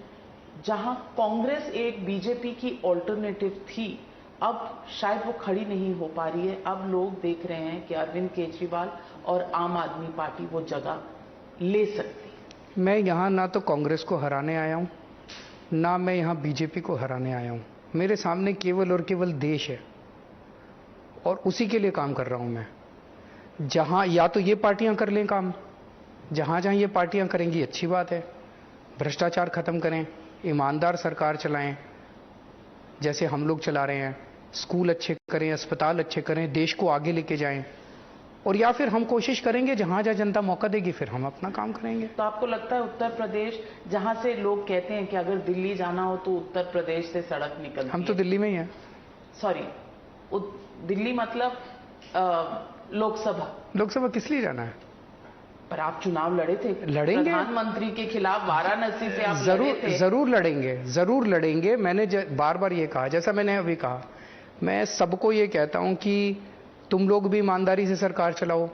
जहां कांग्रेस एक बीजेपी की ऑल्टरनेटिव थी, अब शायद वो खड़ी नहीं हो पा रही है। अब लोग देख रहे हैं कि अरविंद केजरीवाल और आम आदमी पार्टी वो जगह ले सकती है। मैं यहाँ ना तो कांग्रेस को हराने आया हूँ, ना मैं यहाँ बीजेपी को हराने आया हूँ। मेरे सामने केवल और केवल देश है और उसी के लिए काम कर रहा हूँ मैं। जहाँ या तो ये पार्टियां कर लें काम, जहाँ जहाँ ये पार्टियां करेंगी अच्छी बात है, भ्रष्टाचार खत्म करें, ईमानदार सरकार चलाएं जैसे हम लोग चला रहे हैं, स्कूल अच्छे करें, अस्पताल अच्छे करें, देश को आगे लेके जाएं। और या फिर हम कोशिश करेंगे जहां जहां जनता मौका देगी फिर हम अपना काम करेंगे। तो आपको लगता है उत्तर प्रदेश, जहां से लोग कहते हैं कि अगर दिल्ली जाना हो तो उत्तर प्रदेश से सड़क निकलती है? हम तो दिल्ली में ही हैं। सॉरी, दिल्ली मतलब लोकसभा किस लिए जाना है? पर आप चुनाव लड़े थे, लड़ेंगे प्रधानमंत्री के खिलाफ वाराणसी से आप लड़े थे। जरूर लड़ेंगे। मैंने बार बार ये कहा, जैसा मैंने अभी कहा, मैं सबको ये कहता हूं कि तुम लोग भी ईमानदारी से सरकार चलाओ,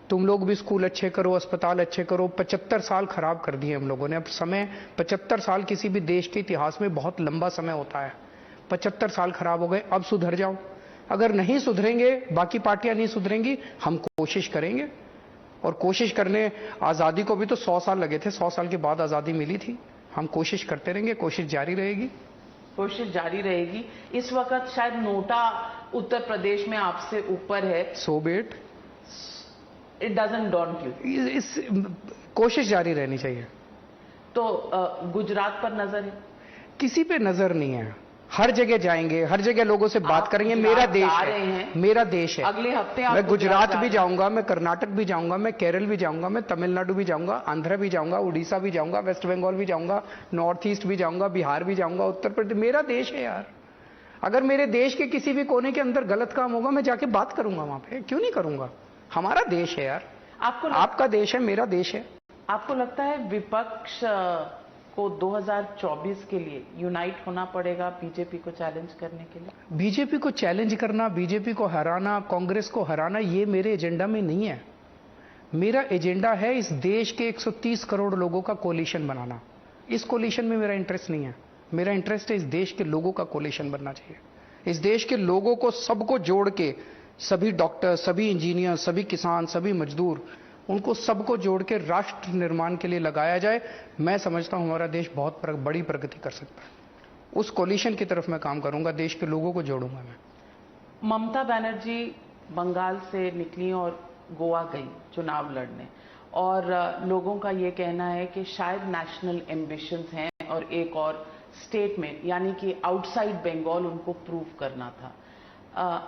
तुम लोग भी स्कूल अच्छे करो, अस्पताल अच्छे करो। 75 साल खराब कर दिए हम लोगों ने। अब समय 75 साल किसी भी देश के इतिहास में बहुत लंबा समय होता है। 75 साल खराब हो गए, अब सुधर जाओ। अगर नहीं सुधरेंगे, बाकी पार्टियां नहीं सुधरेंगी, हम कोशिश करेंगे। और कोशिश करने, आजादी को भी तो 100 साल लगे थे, 100 साल के बाद आजादी मिली थी। हम कोशिश करते रहेंगे, कोशिश जारी रहेगी। कोशिश जारी रहेगी। इस वक्त शायद नोटा उत्तर प्रदेश में आपसे ऊपर है। सो बेट, इट डजंट डॉन्ट यू। इस कोशिश जारी रहनी चाहिए। तो गुजरात पर नजर है? किसी पे नजर नहीं है। हर जगह जाएंगे, हर जगह लोगों से बात करेंगे। मेरा देश है, मेरा देश है। अगले हफ्ते मैं गुजरात भी जाऊंगा, मैं कर्नाटक भी जाऊंगा, मैं केरल भी जाऊंगा, मैं तमिलनाडु भी जाऊंगा, आंध्र भी जाऊंगा, उड़ीसा भी जाऊंगा, वेस्ट बंगाल भी जाऊंगा, नॉर्थ ईस्ट भी जाऊंगा, बिहार भी जाऊंगा, उत्तर प्रदेश। मेरा देश है यार। अगर मेरे देश के किसी भी कोने के अंदर गलत काम होगा, मैं जाके बात करूंगा वहां पे। क्यों नहीं करूंगा? हमारा देश है यार। आपका देश है, मेरा देश है। आपको लगता है विपक्ष को 2024 के लिए यूनाइट होना पड़ेगा बीजेपी को चैलेंज करने के लिए? बीजेपी को चैलेंज करना, बीजेपी को हराना, कांग्रेस को हराना, ये मेरे एजेंडा में नहीं है। मेरा एजेंडा है इस देश के 130 करोड़ लोगों का कोलिशन बनाना। इस कोलिशन में मेरा इंटरेस्ट नहीं है। मेरा इंटरेस्ट है इस देश के लोगों का कोलिशन बनना चाहिए। इस देश के लोगों को, सबको जोड़ के, सभी डॉक्टर, सभी इंजीनियर, सभी किसान, सभी मजदूर, उनको सबको जोड़ के राष्ट्र निर्माण के लिए लगाया जाए। मैं समझता हूं हमारा देश बहुत बड़ी प्रगति कर सकता है। उस कोलिशन की तरफ मैं काम करूंगा, देश के लोगों को जोड़ूंगा मैं। ममता बनर्जी बंगाल से निकली और गोवा गई चुनाव लड़ने, और लोगों का ये कहना है कि शायद नेशनल एम्बिशंस हैं और एक और स्टेट में, यानी कि आउटसाइड बंगाल उनको प्रूव करना था।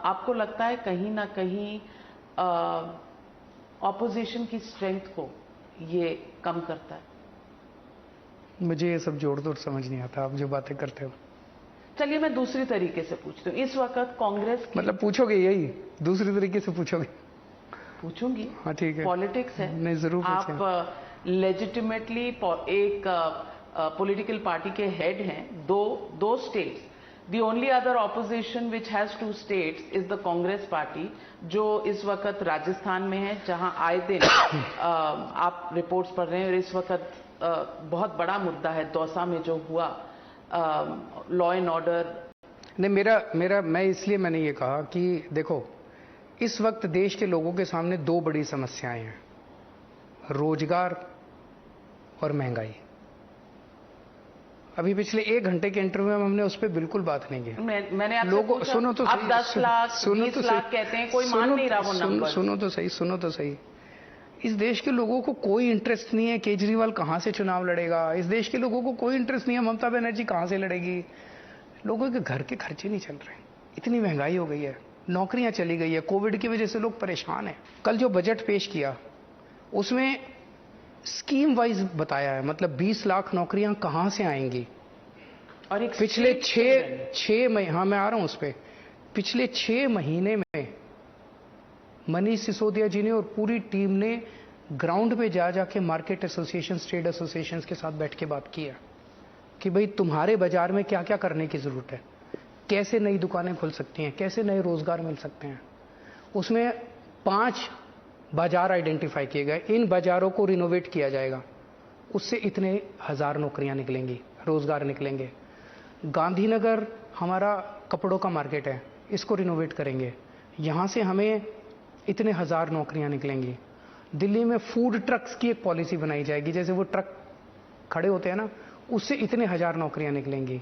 आपको लगता है कहीं ना कहीं ऑपोजिशन की स्ट्रेंथ को ये कम करता है? मुझे ये सब जोड़ तोड़ समझ नहीं आता, आप जो बातें करते हो। चलिए मैं दूसरी तरीके से पूछती हूँ। इस वक्त कांग्रेस की, मतलब पूछोगे यही, दूसरी तरीके से पूछोगे? पूछूंगी। हाँ ठीक है, पॉलिटिक्स है। नहीं जरूर। आप लेजिटिमेटली एक पॉलिटिकल पार्टी के हेड हैं। दो states, The only other opposition which has 2 states is the Congress party, जो इस वक्त राजस्थान में है, जहां आए दिन आप रिपोर्ट्स पढ़ रहे हैं। और इस वक्त बहुत बड़ा मुद्दा है दौसा में जो हुआ, लॉ एंड ऑर्डर। नहीं, मैं इसलिए मैंने ये कहा कि देखो, इस वक्त देश के लोगों के सामने 2 बड़ी समस्याएं हैं, रोजगार और महंगाई। अभी पिछले 1 घंटे के इंटरव्यू में हमने उस पर बिल्कुल बात नहीं की। मैंने आपसे पूछा, सुनो तो आप सही, 10 लाख 20 लाख कहते हैं, कोई मान नहीं रहा वो नंबर। सुनो तो सही। इस देश के लोगों को कोई इंटरेस्ट नहीं है केजरीवाल कहां से चुनाव लड़ेगा। इस देश के लोगों को कोई इंटरेस्ट नहीं है ममता बनर्जी कहां से लड़ेगी। लोगों के घर के खर्चे नहीं चल रहे, इतनी महंगाई हो गई है, नौकरियां चली गई है, कोविड की वजह से लोग परेशान हैं। कल जो बजट पेश किया उसमें स्कीम वाइज बताया है, मतलब 20 लाख नौकरियां कहां से आएंगी। और एक पिछले 6 महीने, हाँ मैं आ रहा हूं उस पर, पिछले 6 महीने में मनीष सिसोदिया जी ने और पूरी टीम ने ग्राउंड पे जाके मार्केट एसोसिएशन, ट्रेड एसोसिएशन के साथ बैठ के बात की है कि भाई तुम्हारे बाजार में क्या क्या करने की जरूरत है, कैसे नई दुकानें खुल सकती हैं, कैसे नए रोजगार मिल सकते हैं। उसमें 5 बाजार आइडेंटिफाई किए गए, इन बाजारों को रिनोवेट किया जाएगा, उससे इतने 1000 नौकरियां निकलेंगी, रोजगार निकलेंगे। गांधीनगर हमारा कपड़ों का मार्केट है, इसको रिनोवेट करेंगे, यहां से हमें इतने 1000 नौकरियां निकलेंगी। दिल्ली में फूड ट्रक्स की एक पॉलिसी बनाई जाएगी, जैसे वो ट्रक खड़े होते हैं ना, उससे इतने 1000 नौकरियां निकलेंगी।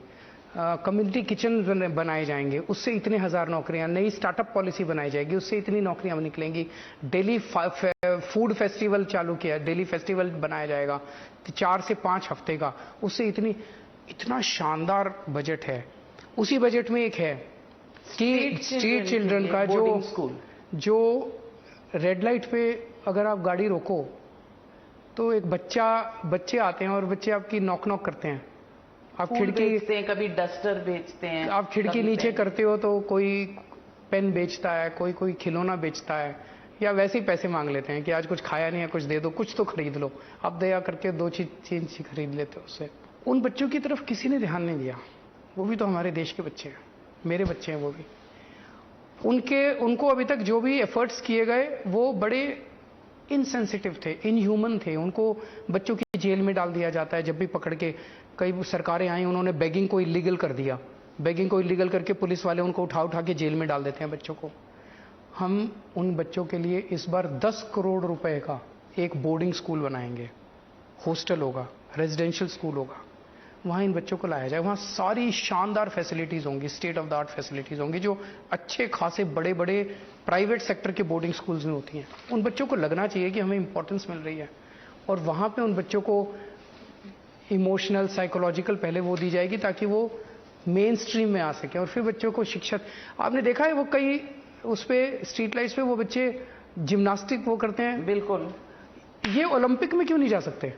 कम्युनिटी किचन बनाए जाएंगे, उससे इतने 1000 नौकरियां। नई स्टार्टअप पॉलिसी बनाई जाएगी, उससे इतनी नौकरियां निकलेंगी। दिल्ली फूड फेस्टिवल चालू किया, दिल्ली फेस्टिवल बनाया जाएगा 4 से 5 हफ्ते का, उससे इतना शानदार बजट है। उसी बजट में एक है कि स्ट्रीट चिल्ड्रन का जो रेड लाइट पे अगर आप गाड़ी रोको तो एक बच्चे आते हैं और बच्चे आपकी नॉक नॉक करते हैं, आप खिड़की बेचते हैं, कभी डस्टर बेचते हैं, आप खिड़की नीचे करते हो तो कोई पेन बेचता है, कोई खिलौना बेचता है, या वैसे ही पैसे मांग लेते हैं कि आज कुछ खाया नहीं है, कुछ दे दो, कुछ तो खरीद लो। आप दया करके 2 चीज खरीद लेते हो उससे। उन बच्चों की तरफ किसी ने ध्यान नहीं दिया। वो भी तो हमारे देश के बच्चे हैं, मेरे बच्चे हैं वो भी। उनको अभी तक जो भी एफर्ट्स किए गए वो बड़े इनसेंसिटिव थे, इनह्यूमन थे। उनको बच्चों की जेल में डाल दिया जाता है जब भी पकड़ के। कई सरकारें आई, उन्होंने बेगिंग को इलीगल कर दिया। बेगिंग को इलीगल करके पुलिस वाले उनको उठा उठा के जेल में डाल देते हैं बच्चों को। हम उन बच्चों के लिए इस बार 10 करोड़ रुपए का एक बोर्डिंग स्कूल बनाएंगे। हॉस्टल होगा, रेजिडेंशियल स्कूल होगा, वहाँ इन बच्चों को लाया जाए। वहाँ सारी शानदार फैसिलिटीज़ होंगी, state of the art facilities होंगी, जो अच्छे खासे बड़े बड़े प्राइवेट सेक्टर के बोर्डिंग स्कूल्स में होती हैं। उन बच्चों को लगना चाहिए कि हमें इंपॉर्टेंस मिल रही है, और वहाँ पे उन बच्चों को इमोशनल, साइकोलॉजिकल पहले वो दी जाएगी ताकि वो मेन स्ट्रीम में आ सके, और फिर बच्चों को शिक्षा। आपने देखा है वो कई उस पे स्ट्रीट लाइट्स पे वो बच्चे जिम्नास्टिक वो करते हैं। बिल्कुल। ये ओलंपिक में क्यों नहीं जा सकते?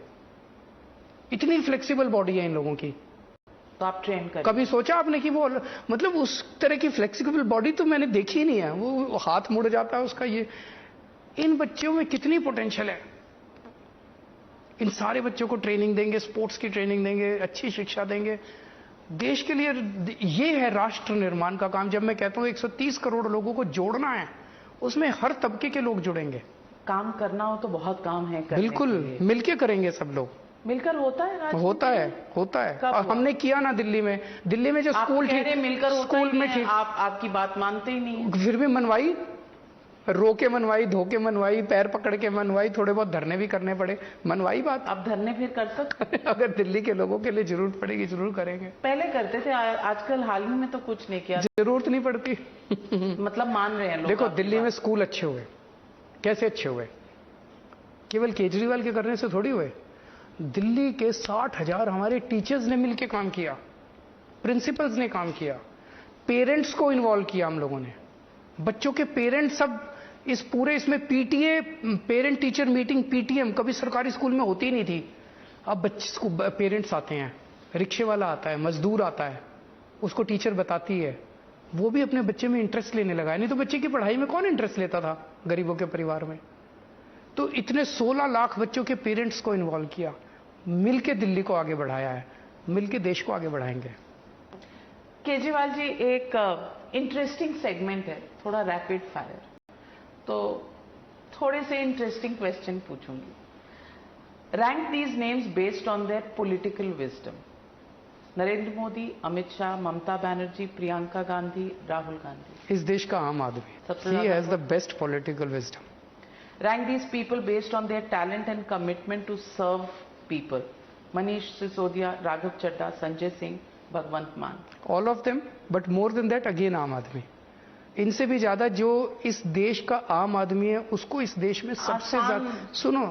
इतनी फ्लेक्सिबल बॉडी है इन लोगों की। तो आप ट्रेन करें। कभी सोचा आपने कि वो मतलब उस तरह की फ्लेक्सिबल बॉडी तो मैंने देखी ही नहीं है। वो हाथ मुड़ जाता है उसका। ये इन बच्चों में कितनी पोटेंशियल है। इन सारे बच्चों को ट्रेनिंग देंगे, स्पोर्ट्स की ट्रेनिंग देंगे, अच्छी शिक्षा देंगे। देश के लिए ये है राष्ट्र निर्माण का काम। जब मैं कहता हूं 130 करोड़ लोगों को जोड़ना है, उसमें हर तबके के लोग जुड़ेंगे। काम करना हो तो बहुत काम है करने बिल्कुल, के लिए। मिलके करेंगे सब लोग। मिलकर होता है राजनीति? होता है। कब और हमने किया ना दिल्ली में जो स्कूल थी, मिलकर स्कूल में थी। आप आपकी बात मानते ही नहीं। फिर भी मनवाई, रो के मनवाई, धो के मनवाई, पैर पकड़ के मनवाई, थोड़े बहुत धरने भी करने पड़े, मनवाई बात। आप धरने फिर कर सकते? अगर दिल्ली के लोगों के लिए जरूरत पड़ेगी जरूर करेंगे। पहले करते थे, आजकल हाल ही में तो कुछ नहीं किया। जरूरत नहीं पड़ती। मतलब मान रहे हैं लोग। देखो दिल्ली में स्कूल अच्छे हुए, कैसे अच्छे हुए? केवल केजरीवाल के करने से थोड़ी हुए। दिल्ली के 60,000 हमारे टीचर्स ने मिलकर काम किया, प्रिंसिपल्स ने काम किया, पेरेंट्स को इन्वॉल्व किया हम लोगों ने। बच्चों के पेरेंट्स सब इस पूरे इसमें PTA, parent teacher meeting, PTM कभी सरकारी स्कूल में होती नहीं थी। अब बच्चे पेरेंट्स आते हैं, रिक्शे वाला आता है, मजदूर आता है, उसको टीचर बताती है, वो भी अपने बच्चे में इंटरेस्ट लेने लगा है। नहीं तो बच्चे की पढ़ाई में कौन इंटरेस्ट लेता था गरीबों के परिवार में? तो इतने 16 लाख बच्चों के पेरेंट्स को इन्वॉल्व किया, मिलके दिल्ली को आगे बढ़ाया है, मिलके देश को आगे बढ़ाएंगे। केजरीवाल जी, एक इंटरेस्टिंग सेगमेंट है, थोड़ा रैपिड फायर, तो थोड़े से इंटरेस्टिंग क्वेश्चन पूछूंगी। Rank these names based on their political wisdom. Narendra Modi, Amit Shah, Mamata Banerjee, Priyanka Gandhi, Rahul Gandhi. इस देश का आम आदमी, he has the best political wisdom. Rank these people based on their talent and commitment to serve people. Manish Sisodia, Raghav Chadda, Sanjay Singh, Bhagwant Mann. All of them, but more than that again आम आदमी। इनसे भी ज्यादा जो इस देश का आम आदमी है, उसको इस देश में सबसे ज्यादा। सुनो,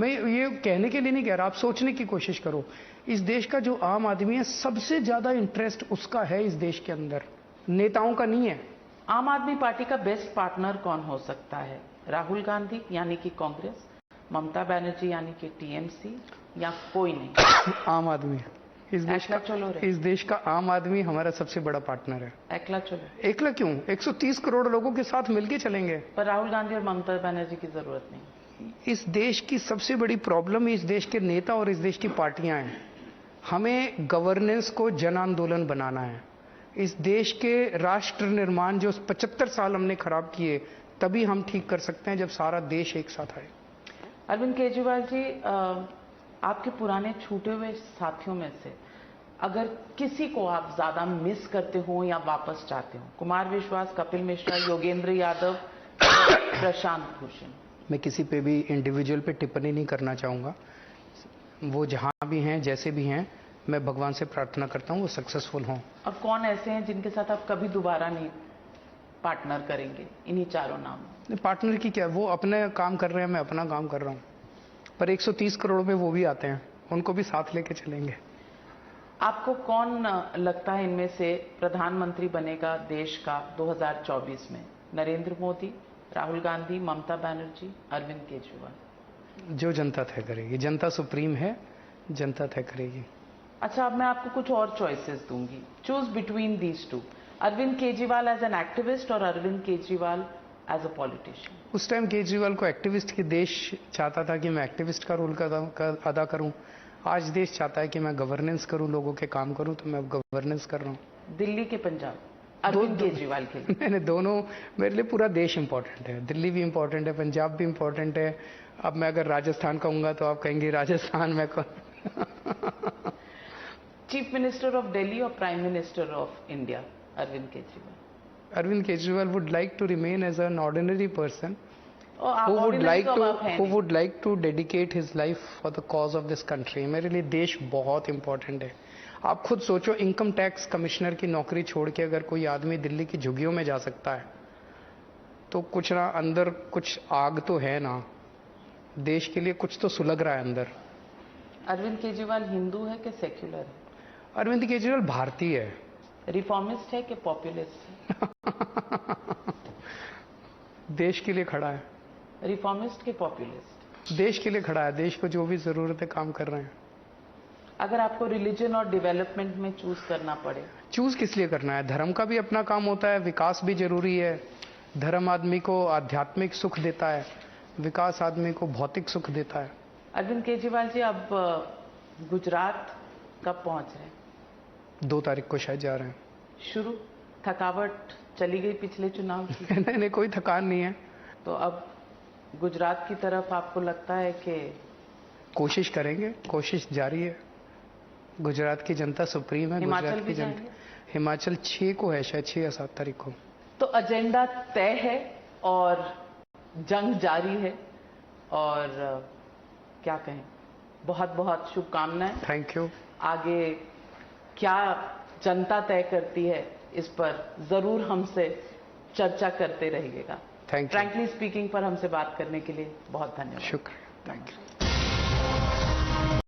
मैं ये कहने के लिए नहीं कह रहा, आप सोचने की कोशिश करो। इस देश का जो आम आदमी है, सबसे ज्यादा इंटरेस्ट उसका है इस देश के अंदर, नेताओं का नहीं है। आम आदमी पार्टी का बेस्ट पार्टनर कौन हो सकता है? राहुल गांधी यानी कि कांग्रेस, ममता बनर्जी यानी कि टीएमसी, या कोई नहीं? आम आदमी इस देश का आम आदमी हमारा सबसे बड़ा पार्टनर है। एकला चलो। एकला क्यों? 130 करोड़ लोगों के साथ मिलके चलेंगे। पर राहुल गांधी और ममता बनर्जी की जरूरत नहीं। इस देश की सबसे बड़ी प्रॉब्लम इस देश के नेता और इस देश की पार्टियां हैं। हमें गवर्नेंस को जन आंदोलन बनाना है। इस देश के राष्ट्र निर्माण जो 75 साल हमने खराब किए, तभी हम ठीक कर सकते हैं जब सारा देश एक साथ आए। अरविंद केजरीवाल जी, आपके पुराने छूटे हुए साथियों में से अगर किसी को आप ज्यादा मिस करते हो या वापस चाहते हो, कुमार विश्वास, कपिल मिश्रा, योगेंद्र यादव, प्रशांत भूषण? मैं किसी पे भी इंडिविजुअल पे टिप्पणी नहीं करना चाहूंगा। वो जहां भी हैं, जैसे भी हैं, मैं भगवान से प्रार्थना करता हूं वो सक्सेसफुल हों। और कौन ऐसे हैं जिनके साथ आप कभी दोबारा नहीं पार्टनर करेंगे? इन्हीं चारों नाम। पार्टनर की क्या, वो अपने काम कर रहे हैं, मैं अपना काम कर रहा हूं। पर 130 करोड़ में वो भी आते हैं, उनको भी साथ लेके चलेंगे। आपको कौन लगता है इनमें से प्रधानमंत्री बनेगा देश का 2024 में? नरेंद्र मोदी, राहुल गांधी, ममता बनर्जी, अरविंद केजरीवाल? जो जनता तय करेगी, जनता सुप्रीम है, जनता तय करेगी। अच्छा, अब मैं आपको कुछ और चॉइसेस दूंगी। Choose between these two, Arvind Kejriwal as an activist और Arvind Kejriwal as a politician. उस टाइम केजरीवाल को एक्टिविस्ट की देश चाहता था कि मैं एक्टिविस्ट का रोल अदा करूं। आज देश चाहता है कि मैं गवर्नेंस करूं, लोगों के काम करूं, तो मैं गवर्नेंस कर रहा हूं। दिल्ली के पंजाब, अरविंद केजरीवाल के लिए? मैंने दोनों, मेरे लिए पूरा देश इंपॉर्टेंट है। दिल्ली भी इंपॉर्टेंट है, पंजाब भी इंपॉर्टेंट है, अब मैं अगर राजस्थान कहूंगा तो आप कहेंगे राजस्थान में कौन? चीफ मिनिस्टर ऑफ दिल्ली और prime minister of India Arvind Kejriwal? Arvind Kejriwal would like to remain as an ordinary person और आप who would ordinary like तो to आप हैं who नहीं। would like to dedicate his life for the cause of this country. मेरे लिए देश बहुत इंपॉर्टेंट है। आप खुद सोचो, इनकम टैक्स कमिश्नर की नौकरी छोड़ के अगर कोई आदमी दिल्ली की झुग्गियों में जा सकता है तो कुछ ना अंदर कुछ आग तो है ना, देश के लिए कुछ तो सुलग रहा है अंदर। अरविंद केजरीवाल हिंदू है कि सेक्युलर है? अरविंद केजरीवाल भारतीय है। रिफॉर्मिस्ट है कि पॉपुलिस्ट है? देश के लिए खड़ा है। रिफॉर्मिस्ट के पॉपुलिस्ट? देश के लिए खड़ा है, देश को जो भी जरूरत है काम कर रहे हैं। अगर आपको रिलीजन और डेवलपमेंट में चूज करना पड़े? चूज किस लिए करना है? धर्म का भी अपना काम होता है, विकास भी जरूरी है। धर्म आदमी को आध्यात्मिक सुख देता है, विकास आदमी को भौतिक सुख देता है। अरविंद केजरीवाल जी अब गुजरात कब पहुंच रहे हैं? 2 तारीख को शायद जा रहे हैं। शुरू थकावट चली गई पिछले चुनाव की? नहीं, कोई थकान नहीं है। तो अब गुजरात की तरफ आपको लगता है कि? कोशिश करेंगे, कोशिश जारी है। गुजरात की जनता सुप्रीम है। हिमाचल गुजरात भी की जनता, जाएंगे? हिमाचल 6 को है शायद, 6 या 7 तारीख को। तो एजेंडा तय है और जंग जारी है और क्या कहें, बहुत बहुत शुभकामनाएं। Thank you. आगे क्या जनता तय करती है इस पर जरूर हमसे चर्चा करते रहिएगा। Thank you. फ्रैंकली स्पीकिंग पर हमसे बात करने के लिए बहुत धन्यवाद। शुक्रिया। Thank you.